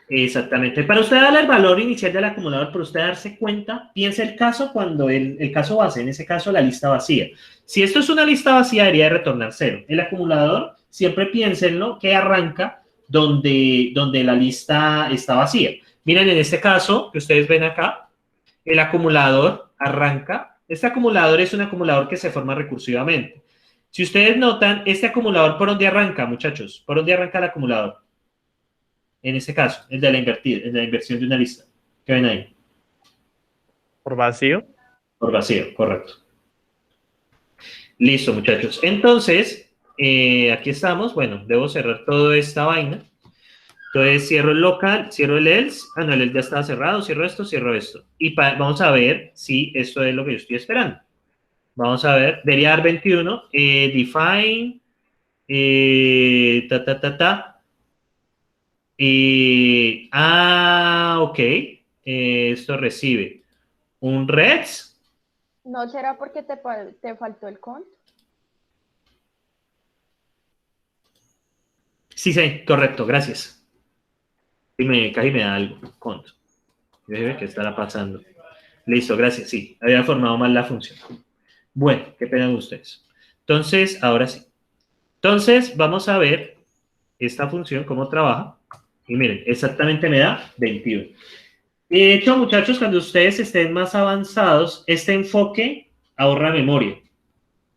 Exactamente. Para usted darle el valor inicial del acumulador, para usted darse cuenta, piense el caso cuando el caso base, en ese caso la lista vacía. Si esto es una lista vacía, debería de retornar 0. El acumulador, siempre piénsenlo, que arranca donde la lista está vacía. Miren, en este caso, que ustedes ven acá, el acumulador arranca. Este acumulador es un acumulador que se forma recursivamente. Si ustedes notan, este acumulador, ¿por dónde arranca, muchachos? ¿Por dónde arranca el acumulador? En este caso, el de la inversión de una lista. ¿Qué ven ahí? Por vacío. Por vacío, correcto. Listo, muchachos. Entonces, aquí estamos. Bueno, debo cerrar toda esta vaina. Entonces, cierro el local, cierro el else. Ah, no, el else ya estaba cerrado. Cierro esto, cierro esto. Y vamos a ver si esto es lo que yo estoy esperando. Vamos a ver. Debería dar 21. Define. Ok. Esto recibe un reds. ¿No será porque te faltó el cont? Sí, correcto, gracias. Casi me da algo. Cont. ¿Qué estará pasando? Listo, gracias. Sí, había formado mal la función. Bueno, qué pena de ustedes. Entonces, ahora sí. Entonces, vamos a ver esta función, cómo trabaja. Y miren, exactamente me da 21. De hecho, muchachos, cuando ustedes estén más avanzados, este enfoque ahorra memoria.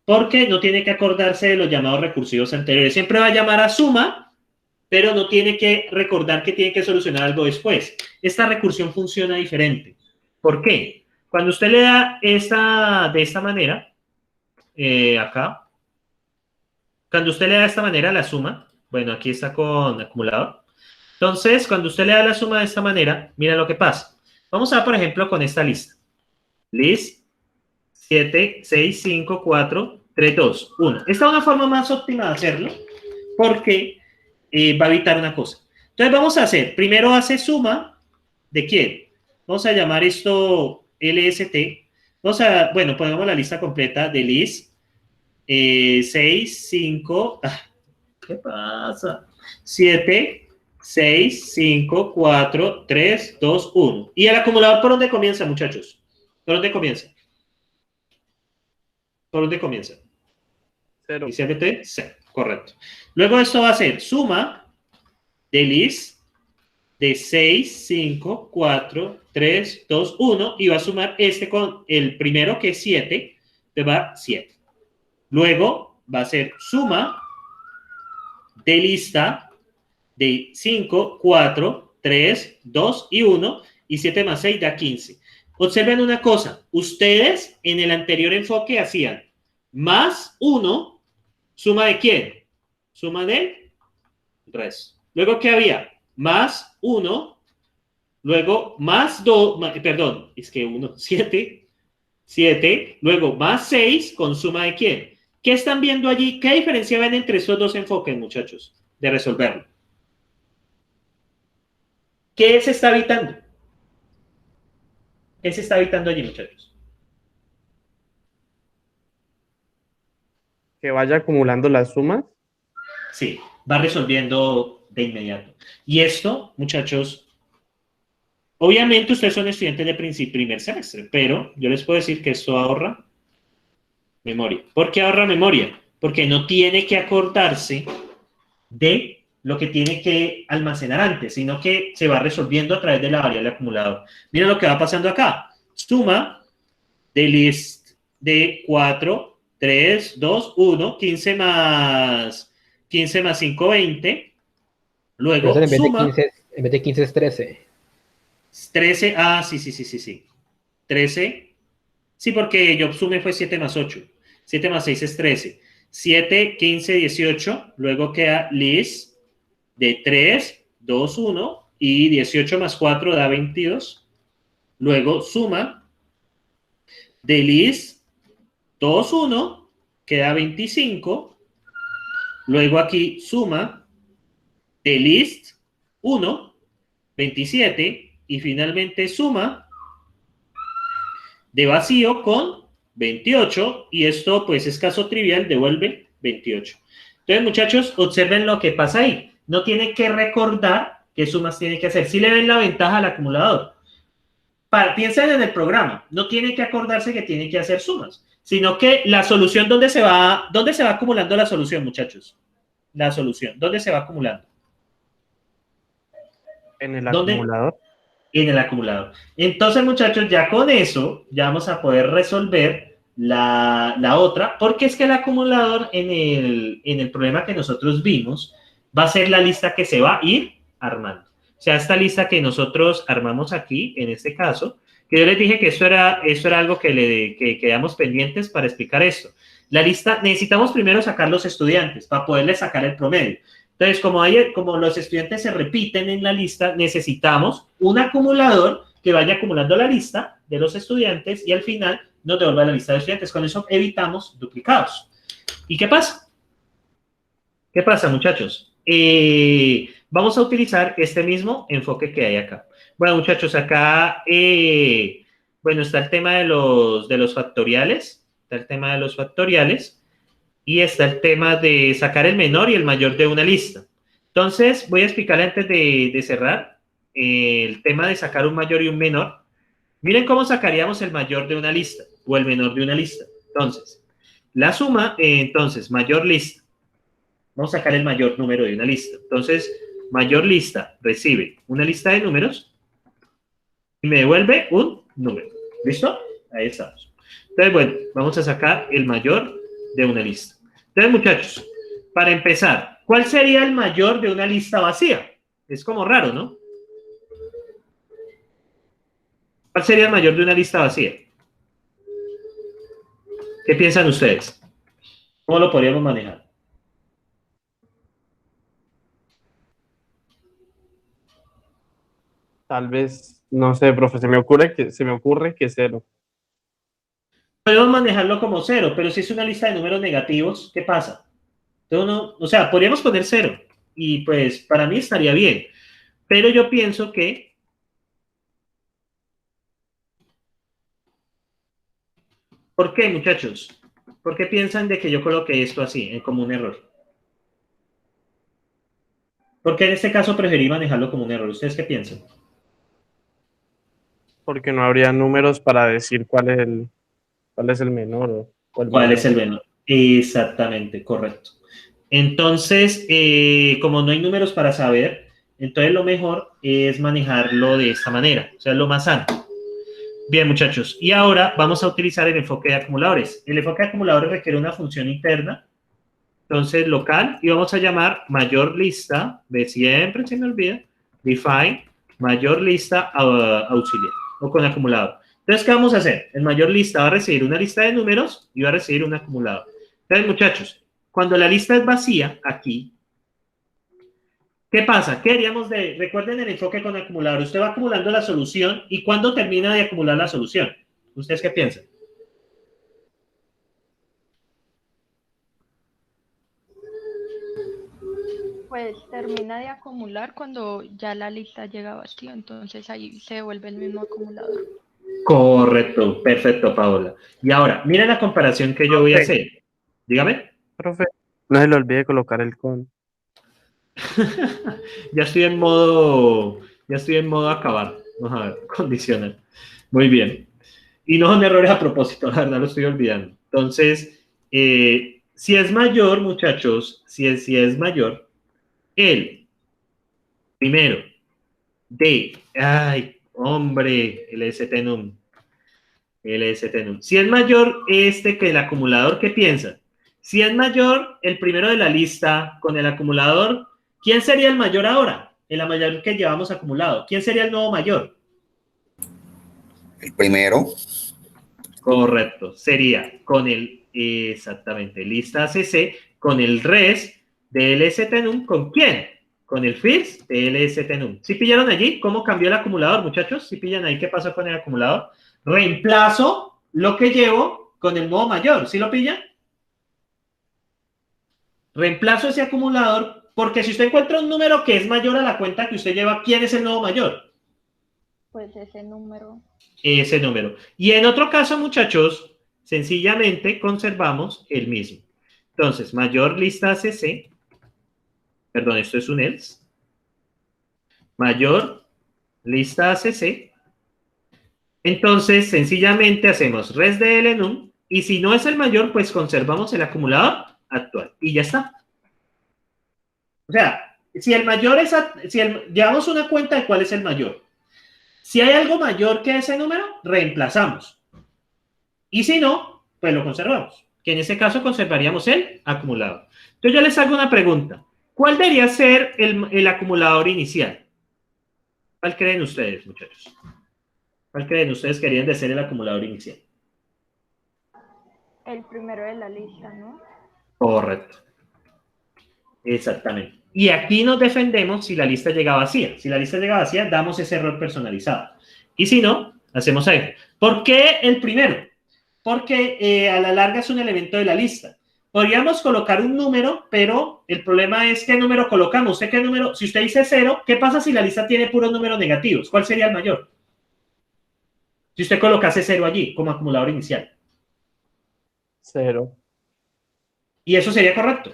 Porque no tiene que acordarse de los llamados recursivos anteriores. Siempre va a llamar a suma, pero no tiene que recordar que tiene que solucionar algo después. Esta recursión funciona diferente. ¿Por qué? Cuando usted le da de esta manera, acá, cuando usted le da de esta manera la suma, Bueno, aquí está con acumulador. Entonces, cuando usted le da la suma de esta manera, mira lo que pasa. Vamos a ver, por ejemplo, con esta lista. List 7, 6, 5, 4, 3, 2, 1. Esta es una forma más óptima de hacerlo porque va a evitar una cosa. Entonces, vamos a hacer, primero hace suma de quién. Vamos a llamar esto LST. Bueno, pongamos la lista completa de list 6, 5, ¿qué pasa? 7, 6, 5, 4, 3, 2, 1. ¿Y el acumulador por dónde comienza, muchachos? ¿Por dónde comienza? ¿Por dónde comienza? 0. Inicialmente, 0, correcto. Luego esto va a ser suma de list de 6, 5, 4, 3, 2, 1 y va a sumar este con el primero que es 7, te va 7. Luego va a ser suma de lista de 5, 4, 3, 2 y 1 y 7 más 6 da 15. Observen una cosa, ustedes en el anterior enfoque hacían más 1, ¿suma de quién? Suma de resto. Luego, ¿qué había? Más 1, luego más 2, perdón, es que 1, 7, 7, luego más 6 con suma de quién. ¿Qué están viendo allí? ¿Qué diferencia ven entre estos dos enfoques, muchachos? De resolverlo. ¿Qué se está evitando? ¿Qué se está evitando allí, muchachos? Que vaya acumulando las sumas. Sí, va resolviendo de inmediato. Y esto, muchachos, obviamente ustedes son estudiantes de primer semestre, pero yo les puedo decir que esto ahorra memoria. ¿Por qué ahorra memoria? Porque no tiene que acordarse de lo que tiene que almacenar antes, sino que se va resolviendo a través de la variable acumulador. Miren lo que va pasando acá. Suma de list de 4, 3, 2, 1, 15 más 5, 20. Luego Profesor, suma en vez de 15 es 13. 13. Ah, sí. 13. Sí, porque yo sumé fue 7 más 8. 7 más 6 es 13. 7, 15, 18. Luego queda list de 3, 2, 1 y 18 más 4 da 22. Luego suma de list 2, 1 queda 25. Luego aquí suma de list 1, 27 y finalmente suma de vacío con 28 y esto pues es caso trivial, devuelve 28. Entonces muchachos, observen lo que pasa ahí. No tiene que recordar qué sumas tiene que hacer. Si le ven la ventaja al acumulador. Piensen en el programa. No tiene que acordarse que tiene que hacer sumas, sino que la solución, ¿dónde se va acumulando la solución, muchachos? La solución, ¿dónde se va acumulando? En el ¿Dónde? acumulador. En el acumulador. Entonces, muchachos, ya con eso ya vamos a poder resolver la otra, porque es que el acumulador en el problema que nosotros vimos va a ser la lista que se va a ir armando. O sea, esta lista que nosotros armamos aquí, en este caso, que yo les dije que esto era algo que quedamos pendientes para explicar esto. La lista, necesitamos primero sacar los estudiantes para poderles sacar el promedio. Entonces, como los estudiantes se repiten en la lista, necesitamos un acumulador que vaya acumulando la lista de los estudiantes y al final nos devuelva la lista de estudiantes. Con eso evitamos duplicados. ¿Y qué pasa? ¿Qué pasa, muchachos? Vamos a utilizar este mismo enfoque que hay acá. Bueno, muchachos, acá, bueno, está el tema de los factoriales. Está el tema de los factoriales. Y está el tema de sacar el menor y el mayor de una lista. Entonces, voy a explicarle antes de cerrar el tema de sacar un mayor y un menor. Miren cómo sacaríamos el mayor de una lista o el menor de una lista. Entonces, la suma, entonces, mayor lista. Vamos a sacar el mayor número de una lista. Entonces, mayor lista recibe una lista de números y me devuelve un número. ¿Listo? Ahí estamos. Entonces, bueno, vamos a sacar el mayor de una lista. Entonces, muchachos, para empezar, ¿cuál sería el mayor de una lista vacía? Es como raro, ¿no? ¿Cuál sería el mayor de una lista vacía? ¿Qué piensan ustedes? ¿Cómo lo podríamos manejar? Tal vez, no sé, profe, se me ocurre que 0. Podemos manejarlo como 0, pero si es una lista de números negativos, ¿qué pasa? Entonces o sea, podríamos poner 0 y pues para mí estaría bien, pero yo pienso que, ¿por qué, muchachos? ¿Por qué piensan de que yo coloqué esto así, como un error? ¿Por qué en este caso preferí manejarlo como un error? ¿Ustedes qué piensan? Porque no habría números para decir cuál es el menor o el ¿Cuál es mayor. el menor? Exactamente, correcto. Entonces, como no hay números para saber, entonces lo mejor es manejarlo de esta manera, o sea, lo más sano. Bien, muchachos, y ahora vamos a utilizar el enfoque de acumuladores. El enfoque de acumuladores requiere una función interna, entonces local, y vamos a llamar mayor lista, de siempre se me olvida, define mayor lista auxiliar, o con acumulador. Entonces, ¿qué vamos a hacer? El mayor lista va a recibir una lista de números y va a recibir un acumulador. Entonces, muchachos, cuando la lista es vacía, aquí, ¿qué pasa? ¿Qué haríamos de, recuerden el enfoque con acumulador? Usted va acumulando la solución y ¿cuándo termina de acumular la solución? ¿Ustedes qué piensan? Pues termina de acumular cuando ya la lista llega vacía, entonces ahí se devuelve el mismo acumulador. Correcto, perfecto, Paola. Y ahora, miren la comparación que yo voy a Profe, hacer. Dígame. profe, no se le olvide colocar el con. Ya estoy en modo acabar. Vamos a ver, condicional. Muy bien. Y no son errores a propósito, la verdad lo estoy olvidando. Entonces, si es mayor, muchachos, si es mayor, el primero de, ay, hombre, el STNUM. Si es mayor este que el acumulador, ¿qué piensa? Si es mayor el primero de la lista con el acumulador, ¿quién sería el mayor ahora? El mayor que llevamos acumulado. ¿Quién sería el nuevo mayor? El primero. Correcto. Sería con exactamente, lista ACC, con el res de LSTNUM, ¿con quién? Con el first de LSTNUM. ¿Sí pillaron allí cómo cambió el acumulador, muchachos? ¿Sí pillan ahí qué pasó con el acumulador? Reemplazo lo que llevo con el nuevo mayor. ¿Sí lo pillan? Reemplazo ese acumulador porque si usted encuentra un número que es mayor a la cuenta que usted lleva, ¿quién es el nuevo mayor? Pues ese número. Ese número. Y en otro caso, muchachos, sencillamente conservamos el mismo. Entonces, mayor lista ACC, perdón, esto es un else, mayor lista ACC, entonces sencillamente hacemos res de LNUM y si no es el mayor, pues conservamos el acumulador actual y ya está. O sea, si el mayor es, llevamos una cuenta de cuál es el mayor. Si hay algo mayor que ese número, reemplazamos. Y si no, pues lo conservamos. Que en ese caso conservaríamos el acumulador. Entonces yo les hago una pregunta. ¿Cuál debería ser el acumulador inicial? ¿Cuál creen ustedes, muchachos? ¿Cuál creen ustedes que deberían de ser el acumulador inicial? El primero de la lista, ¿no? Correcto. Exactamente. Y aquí nos defendemos si la lista llega vacía. Si la lista llega vacía, damos ese error personalizado. Y si no, hacemos ahí. ¿Por qué el primero? Porque a la larga es un elemento de la lista. Podríamos colocar un número, pero el problema es qué número colocamos. ¿Usted qué número? Si usted dice 0, ¿qué pasa si la lista tiene puros números negativos? ¿Cuál sería el mayor? Si usted colocase 0 allí como acumulador inicial. 0. Y eso sería correcto.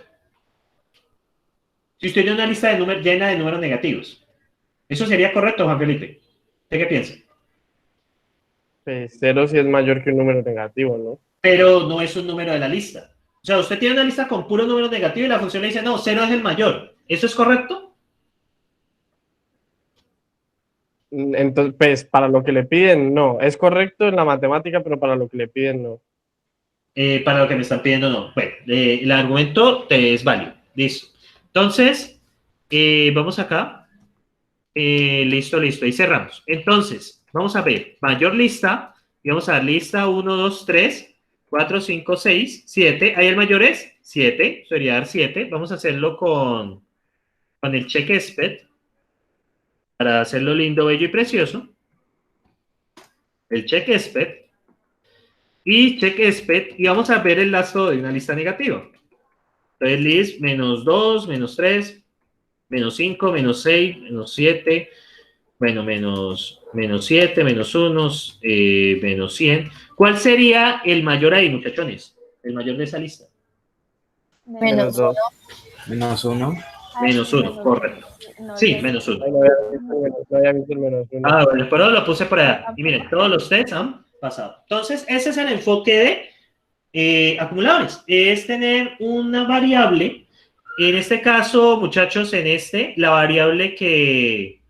Si usted tiene una lista de números llena de números negativos. ¿Eso sería correcto, Juan Felipe? ¿Usted qué piensa? Pues 0 sí es mayor que un número negativo, ¿no? Pero no es un número de la lista. O sea, usted tiene una lista con puros números negativos y la función le dice, no, 0 es el mayor. ¿Eso es correcto? Entonces, pues para lo que le piden, no. Es correcto en la matemática, pero para lo que le piden, no. Para lo que me están pidiendo, no. Bueno, el argumento es válido. Listo. Entonces, vamos acá. Listo. Y cerramos. Entonces, vamos a ver. Mayor lista. Y vamos a dar lista 1, 2, 3, 4, 5, 6, 7. Ahí el mayor es 7. Sería dar 7. Vamos a hacerlo con el check expect. para hacerlo lindo, bello y precioso, el check expect y check expect, y vamos a ver el lazo de una lista negativa. Entonces, list menos 2, menos 3, menos 5, menos 6, menos 7, bueno, menos 7, menos 1, menos 100. ¿Cuál sería el mayor ahí, muchachones? El mayor de esa lista. Menos dos. Menos 1. Menos 1, correcto. Sí, menos 1. No había visto el menos uno. Ah, bueno, pero lo puse por allá. Y miren, todos los tests han pasado. Entonces, ese es el enfoque de acumuladores. Es tener una variable. En este caso, muchachos, la variable que...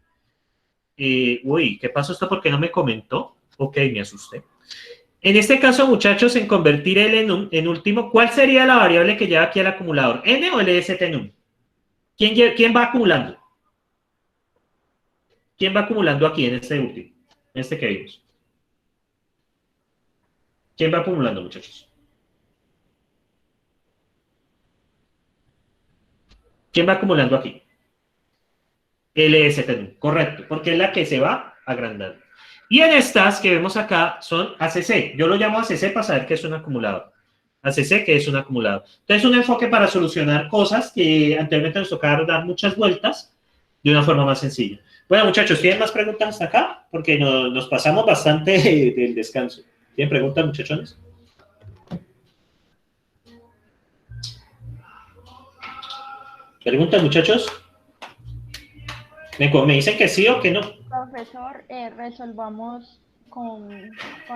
uy, ¿qué pasó esto? ¿Por qué no me comentó? Ok, me asusté. En este caso, muchachos, en convertir el en último, ¿cuál sería la variable que lleva aquí al acumulador? ¿N o LST-num? ¿Quién va acumulando? ¿Quién va acumulando aquí en este último? En este que vimos. ¿Quién va acumulando, muchachos? ¿Quién va acumulando aquí? LST, correcto, porque es la que se va agrandando. Y en estas que vemos acá son ACC. Yo lo llamo ACC para saber qué es un acumulador. ACC, que es un acumulador. Entonces, un enfoque para solucionar cosas que anteriormente nos tocaba dar muchas vueltas de una forma más sencilla. Bueno, muchachos, ¿tienen más preguntas hasta acá? Porque nos pasamos bastante del descanso. ¿Tienen preguntas, muchachones? ¿Preguntas, muchachos? ¿Me dicen que sí o que no? Profesor, resolvamos con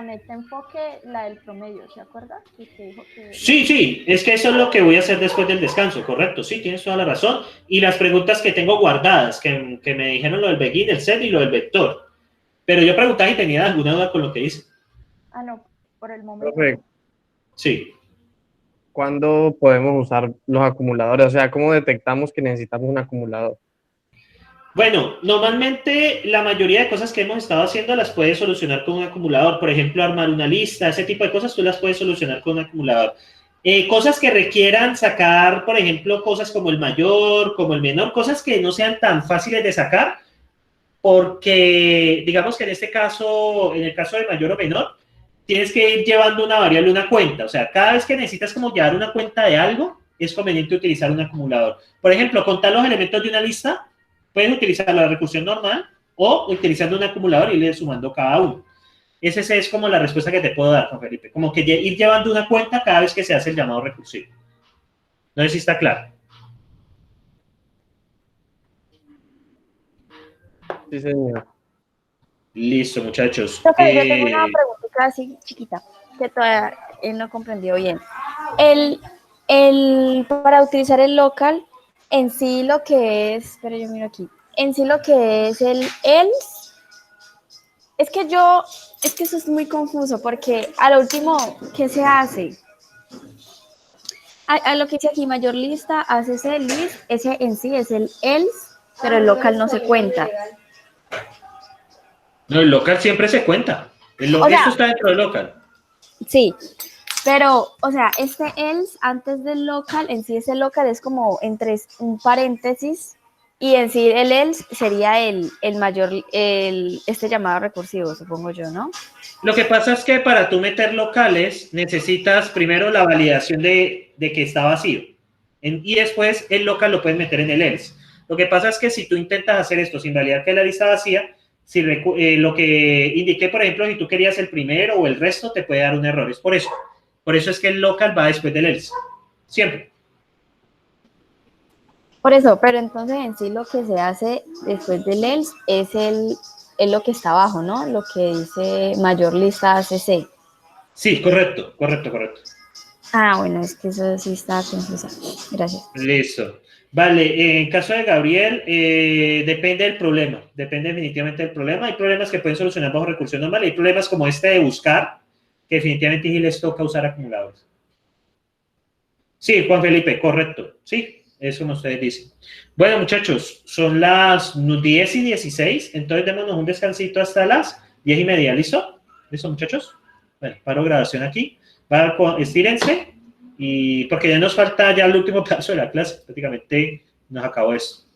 este enfoque la del promedio, ¿se acuerda? Que usted dijo que... Sí, es que eso es lo que voy a hacer después del descanso, correcto, sí, tienes toda la razón. Y las preguntas que tengo guardadas, que me dijeron lo del begin, el set y lo del vector. Pero yo preguntaba y tenía alguna duda con lo que hice. Ah, no, por el momento. Profe, Sí. ¿cuándo podemos usar los acumuladores? O sea, ¿cómo detectamos que necesitamos un acumulador? Bueno, normalmente la mayoría de cosas que hemos estado haciendo las puedes solucionar con un acumulador. Por ejemplo, armar una lista, ese tipo de cosas tú las puedes solucionar con un acumulador. Cosas que requieran sacar, por ejemplo, cosas como el mayor, como el menor, cosas que no sean tan fáciles de sacar, porque digamos que en este caso, en el caso de mayor o menor, tienes que ir llevando una variable, una cuenta. O sea, cada vez que necesitas como llevar una cuenta de algo, es conveniente utilizar un acumulador. Por ejemplo, contar los elementos de una lista, puedes utilizar la recursión normal o utilizando un acumulador y ir sumando cada uno. Esa es como la respuesta que te puedo dar, Juan Felipe. Como que ir llevando una cuenta cada vez que se hace el llamado recursivo. No sé si está claro. Sí, señor. Listo, muchachos. Profe, yo tengo una preguntita así chiquita, que todavía él no comprendió bien. Para utilizar el local, en sí lo que es, pero yo miro aquí, en sí lo que es el else, es que eso es muy confuso, porque a lo último, ¿qué se hace? A lo que dice aquí, mayor lista, ACC, list, ese en sí es el else, pero el local no se cuenta. No, el local siempre se cuenta. Esto está dentro del local. Sí, pero, o sea, este else antes del local, en sí ese local es como entre un paréntesis, y en sí el else sería el mayor, este llamado recursivo, supongo yo, ¿no? Lo que pasa es que para tú meter locales necesitas primero la validación de que está vacío. Y después el local lo puedes meter en el else. Lo que pasa es que si tú intentas hacer esto sin validar que la lista vacía, lo que indiqué, por ejemplo, si tú querías el primero o el resto, te puede dar un error. Es por eso. Por eso es que el local va después del else. Siempre. Por eso, pero entonces en sí lo que se hace después del else es lo que está abajo, ¿no? Lo que dice mayor lista ACC. Sí, correcto. Ah, bueno, es que eso sí está confusa. Gracias. Listo. Vale, en caso de Gabriel, depende del problema. Depende definitivamente del problema. Hay problemas que pueden solucionar bajo recursión normal. Hay problemas como este de buscar, que definitivamente sí les toca usar acumuladores. Sí, Juan Felipe, correcto. Sí. Es como ustedes dicen. Bueno, muchachos, son las 10:16, entonces démonos un descansito hasta las 10:30. ¿Listo? ¿Listo, muchachos? Bueno, paro grabación aquí. Estírense, y porque ya nos falta ya el último paso de la clase. Prácticamente nos acabó esto.